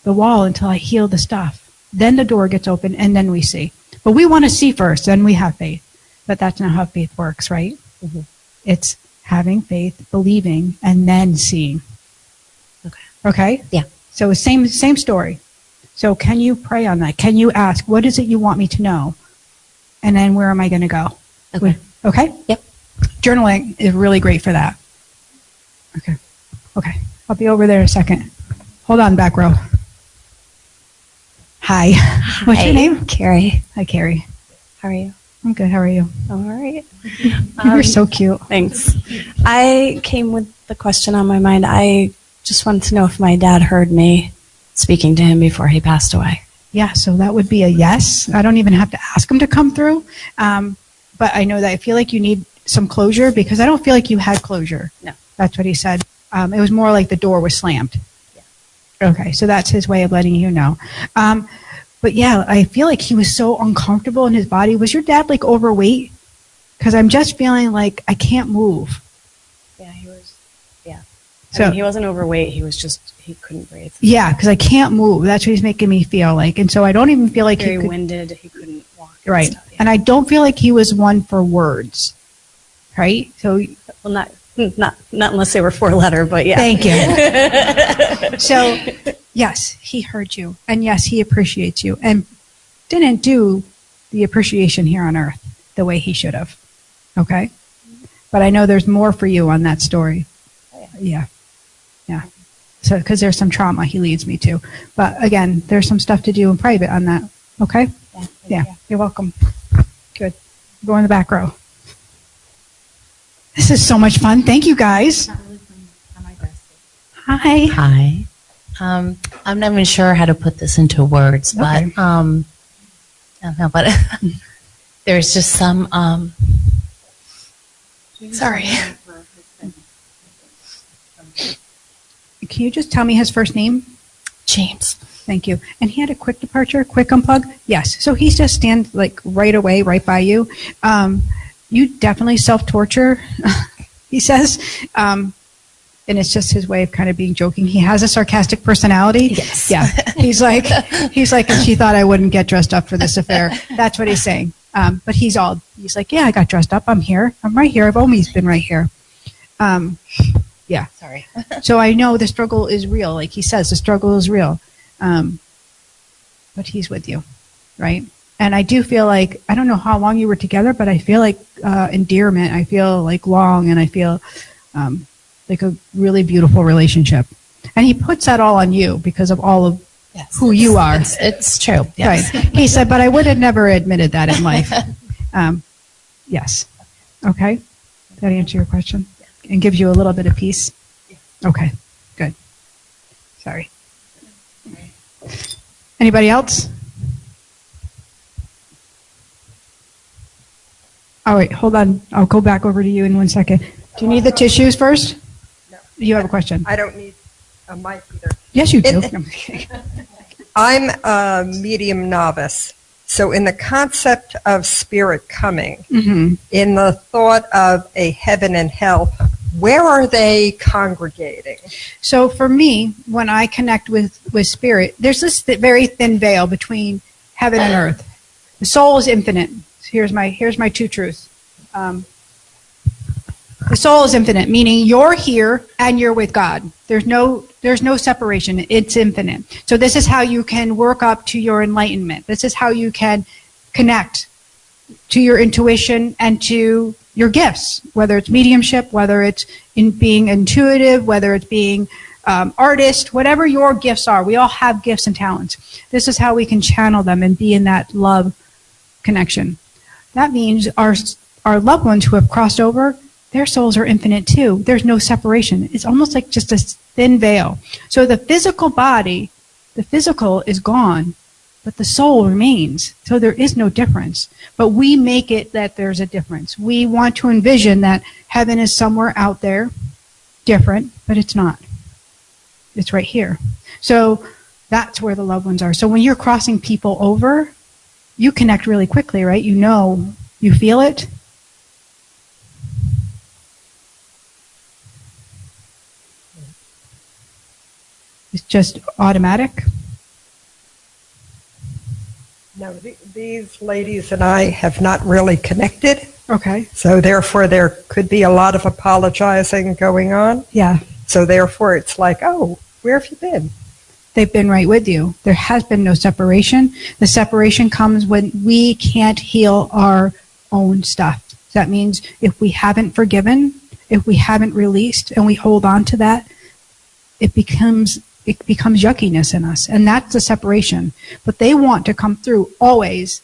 the wall until I heal the stuff. Then the door gets open and then we see. But we want to see first, then we have faith. But that's not how faith works, right? Mm-hmm. It's having faith, believing, and then seeing. Okay. Okay? Yeah. So same story. So can you pray on that? Can you ask, what is it you want me to know? And then where am I going to go? Okay. Okay? Yep. Journaling is really great for that. Okay. Okay. I'll be over there in a second. Hold on, back row. Hi. What's your name? Carrie. Hi, Carrie. How are you? I'm good. How are you? All right. You're so cute. Thanks. I came with the question on my mind. I just wanted to know if my dad heard me speaking to him before he passed away. Yeah, so that would be a yes. I don't even have to ask him to come through. But I know that I feel like you need some closure because I don't feel like you had closure. No. That's what he said. It was more like the door was slammed. Yeah. Okay, so that's his way of letting you know. But yeah, I feel like he was so uncomfortable in his body. Was your dad like overweight? Because I'm just feeling like I can't move. Yeah, he was. Yeah. So- I mean, he wasn't overweight. He was just, he couldn't breathe. Yeah, because I can't move. That's what he's making me feel like. And so I don't even feel like Very he could. winded. He couldn't walk. And Right. stuff, yeah. And I don't feel like he was one for words. Right? So Well, not unless they were 4-letter, but yeah. thank you. So, yes, he heard you. And yes, he appreciates you. And didn't do the appreciation here on earth the way he should have. Okay? But I know there's more for you on that story. Yeah. Yeah. So, because there's some trauma he leads me to. But again, there's some stuff to do in private on that. Okay? Yeah. You're welcome. Good. Go in the back row. This is so much fun. Thank you, guys. Hi. Hi. I'm not even sure how to put this into words, but Okay. I don't know, but there's just some sorry. Can you just tell me his first name? James. Thank you. And he had a quick departure, quick unplug? Yes. So he's just stands like right away, right by you. You definitely self-torture, he says. And it's just his way of kind of being joking. He has a sarcastic personality. Yes. Yeah. He's like, and she thought I wouldn't get dressed up for this affair. That's what he's saying. But he's like, yeah, I got dressed up. I'm here. I'm right here. I've always been right here. Yeah. Sorry. So I know the struggle is real. Like he says, the struggle is real. But he's with you, right? And I do feel like, I don't know how long you were together, but I feel like endearment. I feel like long, and I feel like a really beautiful relationship. And he puts that all on you because of all of who you are. It's true. Yes. Right. He said, but I would have never admitted that in life. Yes. Okay. Did that answer your question? And gives you a little bit of peace? Okay. Good. Sorry. Anybody else? All right, hold on. I'll go back over to you in 1 second. Do you need the tissues first? No. You have a question? I don't need a mic either. Yes, you do. I'm a medium novice. So in the concept of spirit coming, in the thought of a heaven and hell, where are they congregating? So for me, when I connect with spirit, there's this very thin veil between heaven and earth. The soul is infinite. Here's my two truths. The soul is infinite, meaning you're here and you're with God. There's no separation. It's infinite. So this is how you can work up to your enlightenment. This is how you can connect to your intuition and to your gifts, whether it's mediumship, whether it's in being intuitive, whether it's being artist, whatever your gifts are. We all have gifts and talents. This is how we can channel them and be in that love connection. That means our loved ones who have crossed over, their souls are infinite too. There's no separation. It's almost like just a thin veil. So the physical body, the physical is gone, but the soul remains. So there is no difference. But we make it that there's a difference. We want to envision that heaven is somewhere out there, different, but it's not. It's right here. So that's where the loved ones are. So when you're crossing people over, you connect really quickly, right? You know, you feel it. It's just automatic. No, these ladies and I have not really connected. Okay. So therefore there could be a lot of apologizing going on. Yeah. So therefore it's like, oh, where have you been? They've been right with you. There has been no separation. The separation comes when we can't heal our own stuff. That means if we haven't forgiven, if we haven't released, and we hold on to that, it becomes yuckiness in us, and that's the separation. But they want to come through always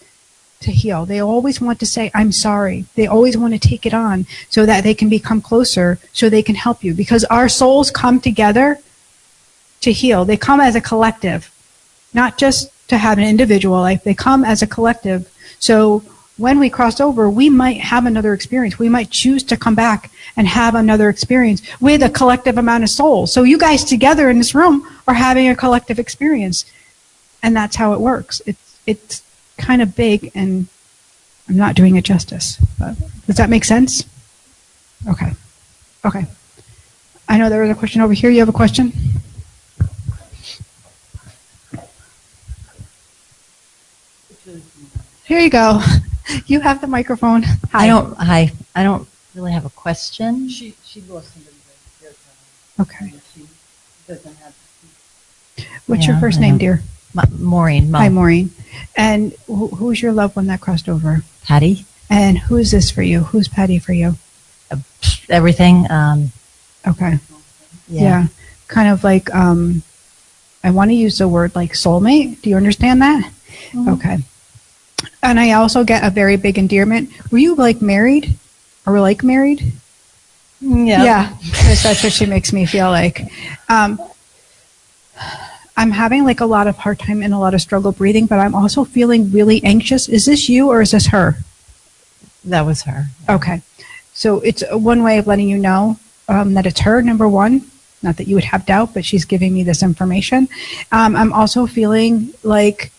to heal. They always want to say, I'm sorry. They always want to take it on so that they can become closer, so they can help you. Because our souls come together to heal. They come as a collective, not just to have an individual life. They come as a collective. So when we cross over, we might have another experience. We might choose to come back and have another experience with a collective amount of souls. So you guys together in this room are having a collective experience. And that's how it works. It's kind of big, and I'm not doing it justice. But does that make sense? Okay. Okay. I know there was a question over here. You have a question? Here you go. You have the microphone. Hi. I don't really have a question. She lost somebody there. Okay. She doesn't have. What's your first name, dear? Maureen. Hi, Maureen. And who's your loved one that crossed over? Patty. And who is this for you? Who's Patty for you? Everything. Okay. Yeah. Kind of like, I want to use the word like soulmate. Do you understand that? Mm-hmm. Okay. And I also get a very big endearment. Were you like married? Or like married? Yeah. Yeah. That's what she makes me feel like. I'm having like a lot of hard time and a lot of struggle breathing, but I'm also feeling really anxious. Is this you or is this her? That was her. Okay. So it's one way of letting you know that it's her, number one. Not that you would have doubt, but she's giving me this information. I'm also feeling like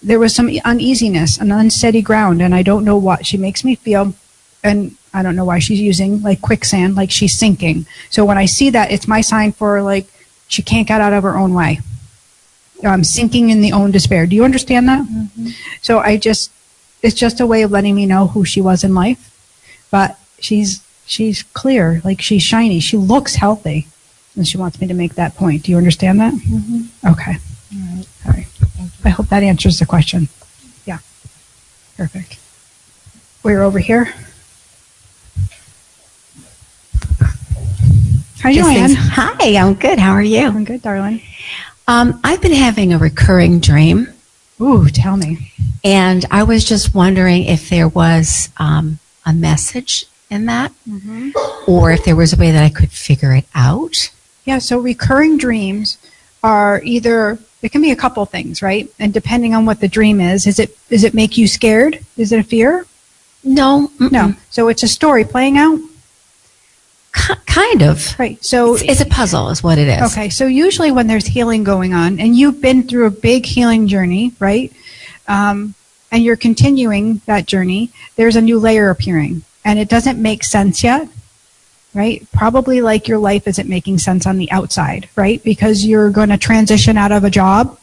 there was some uneasiness, an unsteady ground, and I don't know what. She makes me feel, and I don't know why she's using like quicksand, like she's sinking. So when I see that, it's my sign for like she can't get out of her own way. Sinking in the own despair. Do you understand that? Mm-hmm. So it's just a way of letting me know who she was in life. But she's clear, like she's shiny. She looks healthy. And she wants me to make that point. Do you understand that? Mm-hmm. Okay. All right. I hope that answers the question. Yeah. Perfect. We're over here. Hi, Joanne. Hi, I'm good. How are you? I'm good, darling. I've been having a recurring dream, Ooh, tell me. and I was just wondering if there was a message in that, or if there was a way that I could figure it out. Yeah, so recurring dreams are either, it can be a couple things, right? And depending on what the dream is it make you scared? Is it a fear? No, No. So it's a story playing out? Kind of. Right. So It's a puzzle, is what it is. okay, so usually when there's healing going on, and you've been through a big healing journey, right? And you're continuing that journey, there's a new layer appearing, and it doesn't make sense yet, right? Probably like your life isn't making sense on the outside, right? Because you're going to transition out of a job.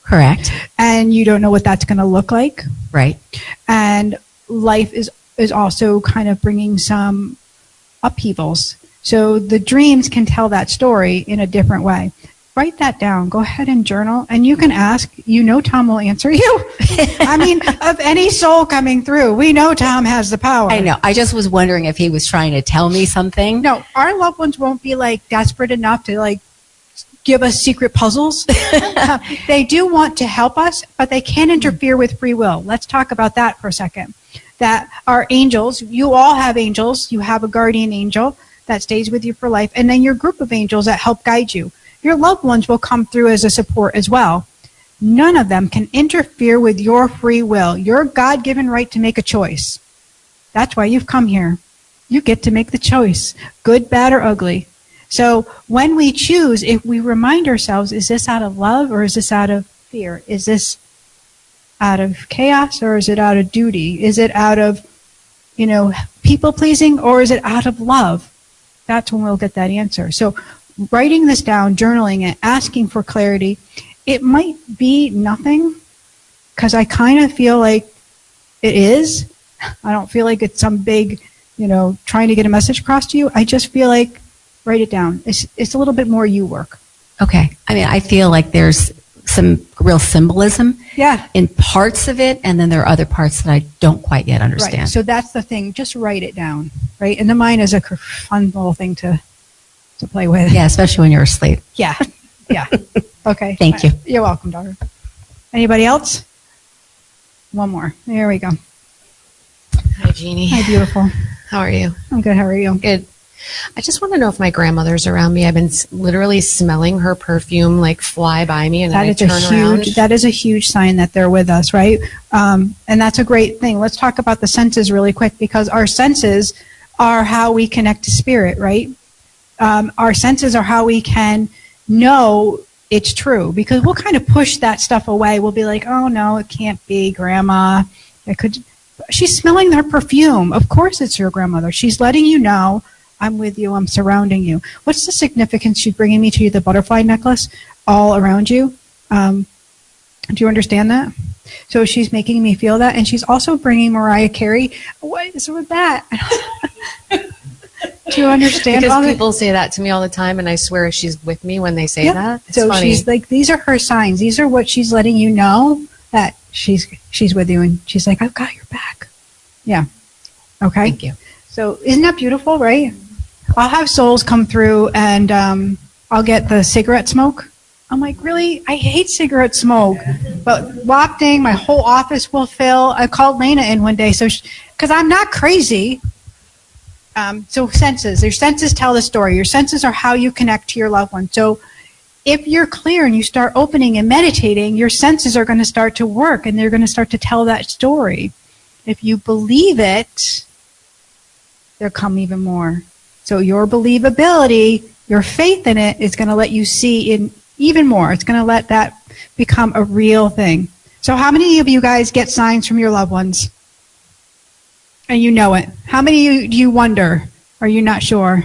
Correct. And you don't know what that's going to look like. Right. And life is also kind of bringing some upheavals. So the dreams can tell that story in a different way. Write that down. Go ahead and journal. And you can ask. You know Tom will answer you. I mean, of any soul coming through, we know Tom has the power. I know. I just was wondering if he was trying to tell me something. No, our loved ones won't be like desperate enough to like give us secret puzzles. They do want to help us, but they can't interfere with free will. Let's talk about that for a second. That our angels, you all have angels. You have a guardian angel that stays with you for life, and then your group of angels that help guide you. Your loved ones will come through as a support as well. None of them can interfere with your free will, your God-given right to make a choice. That's why you've come here. You get to make the choice, good, bad, or ugly. So when we choose, if we remind ourselves, is this out of love or is this out of fear? Is this out of chaos or is it out of duty? Is it out of, people pleasing or is it out of love? That's when we'll get that answer. So writing this down, journaling it, asking for clarity, it might be nothing because I kind of feel like it is. I don't feel like it's some big, trying to get a message across to you. I just feel like write it down. It's a little bit more you work. Okay. I mean, I feel like there's some real symbolism in parts of it, and then there are other parts that I don't quite yet understand. Right. So that's the thing. Just write it down, right? And the mind is a fun little thing to play with. Yeah, especially when you're asleep. Yeah. Yeah. Okay. Thank you. You're welcome, daughter. Anybody else? One more. There we go. Hi, Jeannie. Hi, beautiful. How are you? I'm good. How are you? Good. I just want to know if my grandmother's around me. I've been literally smelling her perfume like fly by me, and then I turn around. That is a huge sign that they're with us, right? And that's a great thing. Let's talk about the senses really quick, because our senses are how we connect to spirit, right? Our senses are how we can know it's true, because we'll kind of push that stuff away. We'll be like, oh no, it can't be grandma. She's smelling her perfume. Of course it's your grandmother. She's letting you know, I'm with you, I'm surrounding you. What's the significance? She's bringing me to you the butterfly necklace all around you. Do you understand that? So she's making me feel that, and she's also bringing Mariah Carey. What is with that? Do you understand? Because people say that to me all the time, and I swear she's with me when they say that. It's so funny. She's like, these are her signs. These are what she's letting you know that she's with you, and she's like, I've got your back. Yeah. Okay. Thank you. So isn't that beautiful, right? I'll have souls come through, and I'll get the cigarette smoke. I'm like, really? I hate cigarette smoke. But wafting, my whole office will fill. I called Lena in one day, because I'm not crazy. So senses. Your senses tell the story. Your senses are how you connect to your loved one. So if you're clear and you start opening and meditating, your senses are going to start to work, and they're going to start to tell that story. If you believe it, there'll come even more. So your believability, your faith in it is going to let you see in even more. It's going to let that become a real thing. So how many of you guys get signs from your loved ones? And you know it. How many do you wonder? Are you not sure?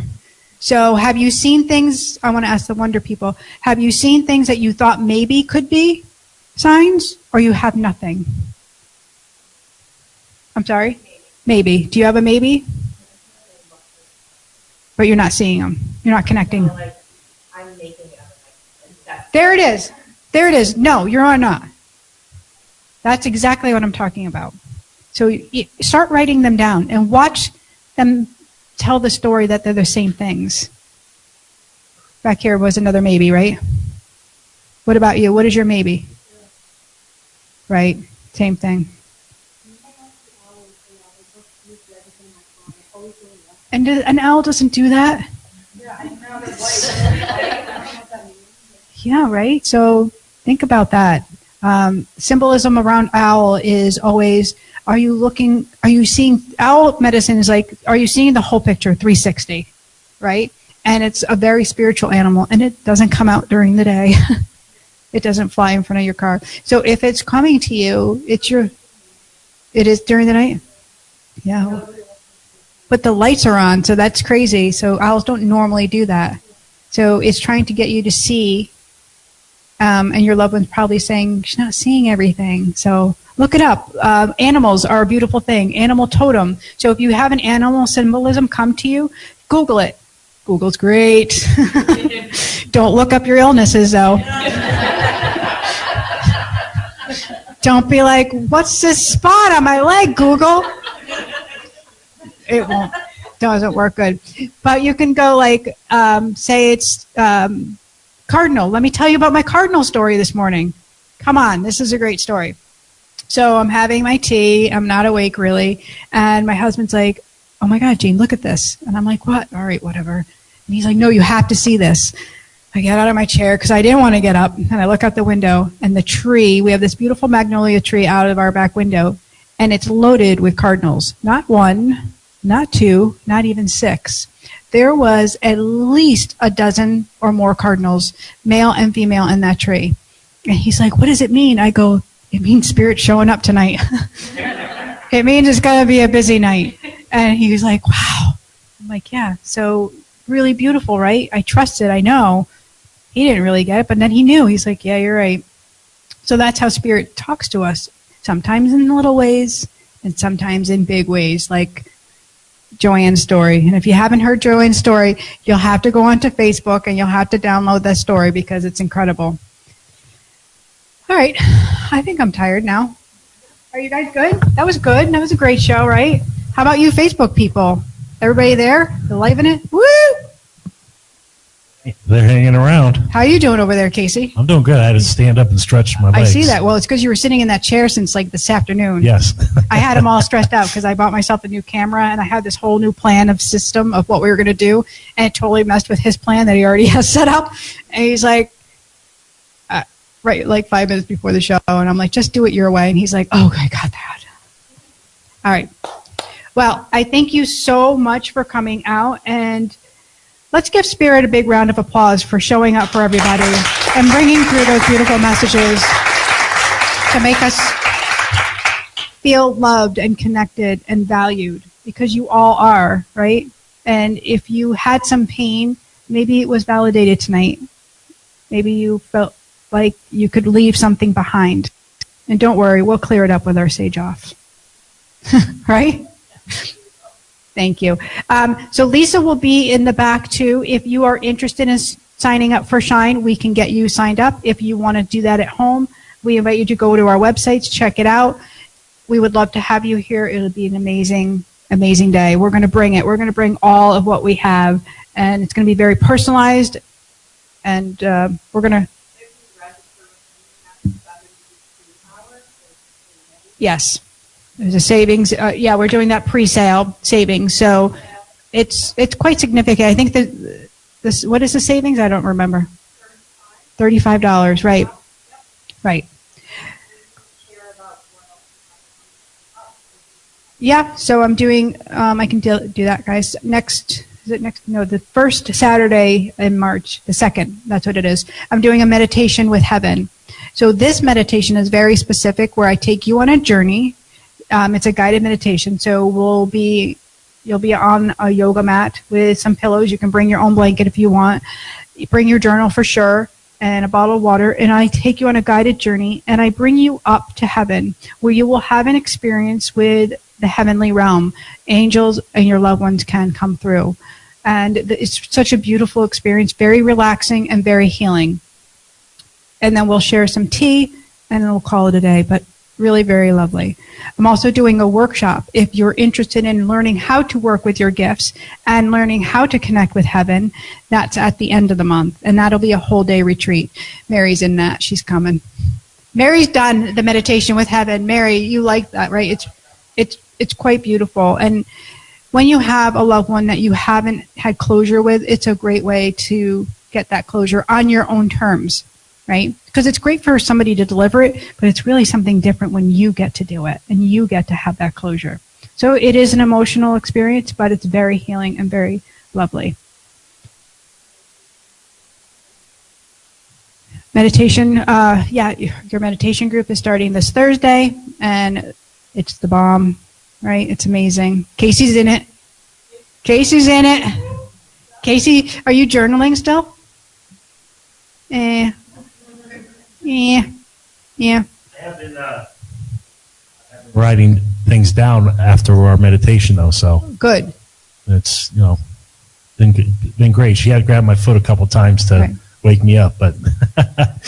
So have you seen things? I want to ask the wonder people. Have you seen things that you thought maybe could be signs, or you have nothing? I'm sorry? Maybe. Do you have a maybe? But you're not seeing them. You're not connecting. There it is. There it is. No, you're not. That's exactly what I'm talking about. So start writing them down and watch them tell the story that they're the same things. Back here was another maybe, right? What about you? What is your maybe? Right, same thing. And an owl doesn't do that? Yeah, right? So think about that. Symbolism around owl is always, are you seeing, owl medicine is like, are you seeing the whole picture, 360, right? And it's a very spiritual animal, and it doesn't come out during the day. It doesn't fly in front of your car. So if it's coming to you, it is during the night? Yeah. But the lights are on, so that's crazy. So owls don't normally do that. So it's trying to get you to see, and your loved one's probably saying, she's not seeing everything. So look it up. Animals are a beautiful thing. Animal totem. So if you have an animal symbolism come to you, Google it. Google's great. Don't look up your illnesses, though. Don't be like, what's this spot on my leg, Google? It won't. Doesn't work good. But you can go like, say it's cardinal. Let me tell you about my cardinal story this morning. Come on, this is a great story. So I'm having my tea. I'm not awake really. And my husband's like, oh my God, Jean, look at this. And I'm like, what? All right, whatever. And he's like, no, you have to see this. I get out of my chair because I didn't want to get up. And I look out the window, and the tree, we have this beautiful magnolia tree out of our back window, and it's loaded with cardinals. Not one, not two, not even 6. There was at least a dozen or more cardinals, male and female, in that tree. And he's like, what does it mean? I go, it means Spirit showing up tonight. It means it's going to be a busy night. And he was like, wow. I'm like, yeah. So really beautiful, right? I trust it. I know. He didn't really get it, but then he knew. He's like, yeah, you're right. So that's how Spirit talks to us, sometimes in little ways and sometimes in big ways, like Joanne's story. And if you haven't heard Joanne's story, you'll have to go onto Facebook and you'll have to download that story because it's incredible. All right. I think I'm tired now. Are you guys good? That was good. That was a great show, right? How about you Facebook people? Everybody there? They're living it? Woo! They're hanging around. How are you doing over there, Casey? I'm doing good. I had to stand up and stretch my legs. I see that. Well, it's because you were sitting in that chair since like this afternoon. Yes. I had him all stressed out because I bought myself a new camera and I had this whole new plan of system of what we were going to do, and it totally messed with his plan that he already has set up. And he's like, right, like 5 minutes before the show, and I'm like, just do it your way. And he's like, oh, I got that. All right. Well, I thank you so much for coming out, and let's give Spirit a big round of applause for showing up for everybody and bringing through those beautiful messages to make us feel loved and connected and valued, because you all are, right? And if you had some pain, maybe it was validated tonight. Maybe you felt like you could leave something behind. And don't worry, we'll clear it up with our sage off. Right? Thank you. So Lisa will be in the back too. If you are interested in signing up for Shine, we can get you signed up. If you want to do that at home, we invite you to go to our websites, check it out. We would love to have you here. It'll be an amazing, amazing day. We're going to bring it. We're going to bring all of what we have, and it's going to be very personalized. And we're going to... Yes. There's a savings. Yeah, we're doing that pre-sale savings. So it's quite significant. I think that this, what is the savings? I don't remember. $35, right. Right. Yeah, so I'm doing, I can do that, guys. Next, is it next? No, the first Saturday in March, the 2nd, that's what it is. I'm doing a meditation with heaven. So this meditation is very specific, where I take you on a journey. It's a guided meditation. So you'll be on a yoga mat with some pillows. You can bring your own blanket if you want. You bring your journal for sure, and a bottle of water. And I take you on a guided journey, and I bring you up to heaven, where you will have an experience with the heavenly realm. Angels and your loved ones can come through. And it's such a beautiful experience, very relaxing and very healing. And then we'll share some tea, and then we'll call it a day. But really very lovely. I'm also doing a workshop if you're interested in learning how to work with your gifts and learning how to connect with heaven. That's at the end of the month, and that'll be a whole day retreat. Mary's in that. She's coming. Mary's done the meditation with heaven. Mary, you like that, right? It's quite beautiful. And when you have a loved one that you haven't had closure with, it's a great way to get that closure on your own terms, right? Because it's great for somebody to deliver it, but it's really something different when you get to do it and you get to have that closure. So it is an emotional experience, but it's very healing and very lovely. Meditation, your meditation group is starting this Thursday, and it's the bomb, right? It's amazing. Casey's in it. Casey, are you journaling still? Yeah. I have been writing things down after our meditation, though, so. Good. It's, been great. She had to grab my foot a couple times to wake me up, but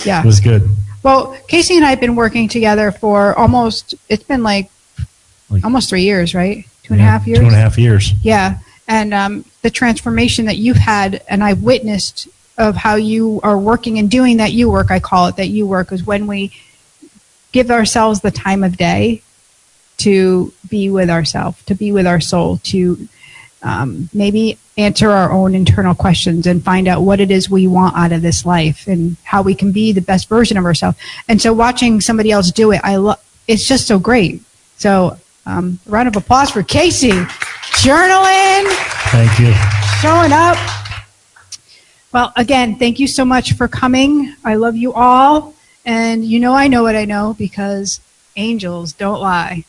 yeah. It was good. Well, Casey and I have been working together for almost 3 years, right? 2.5 years? 2.5 years. Yeah. And the transformation that you've had, and I've witnessed of how you are working and doing that you work, I call it that you work, is when we give ourselves the time of day to be with ourselves, to be with our soul, to maybe answer our own internal questions and find out what it is we want out of this life and how we can be the best version of ourselves. And so watching somebody else do it, it's just so great. So round of applause for Casey. Journaling. Thank you. Showing up. Well, again, thank you so much for coming. I love you all. And I know what I know because angels don't lie.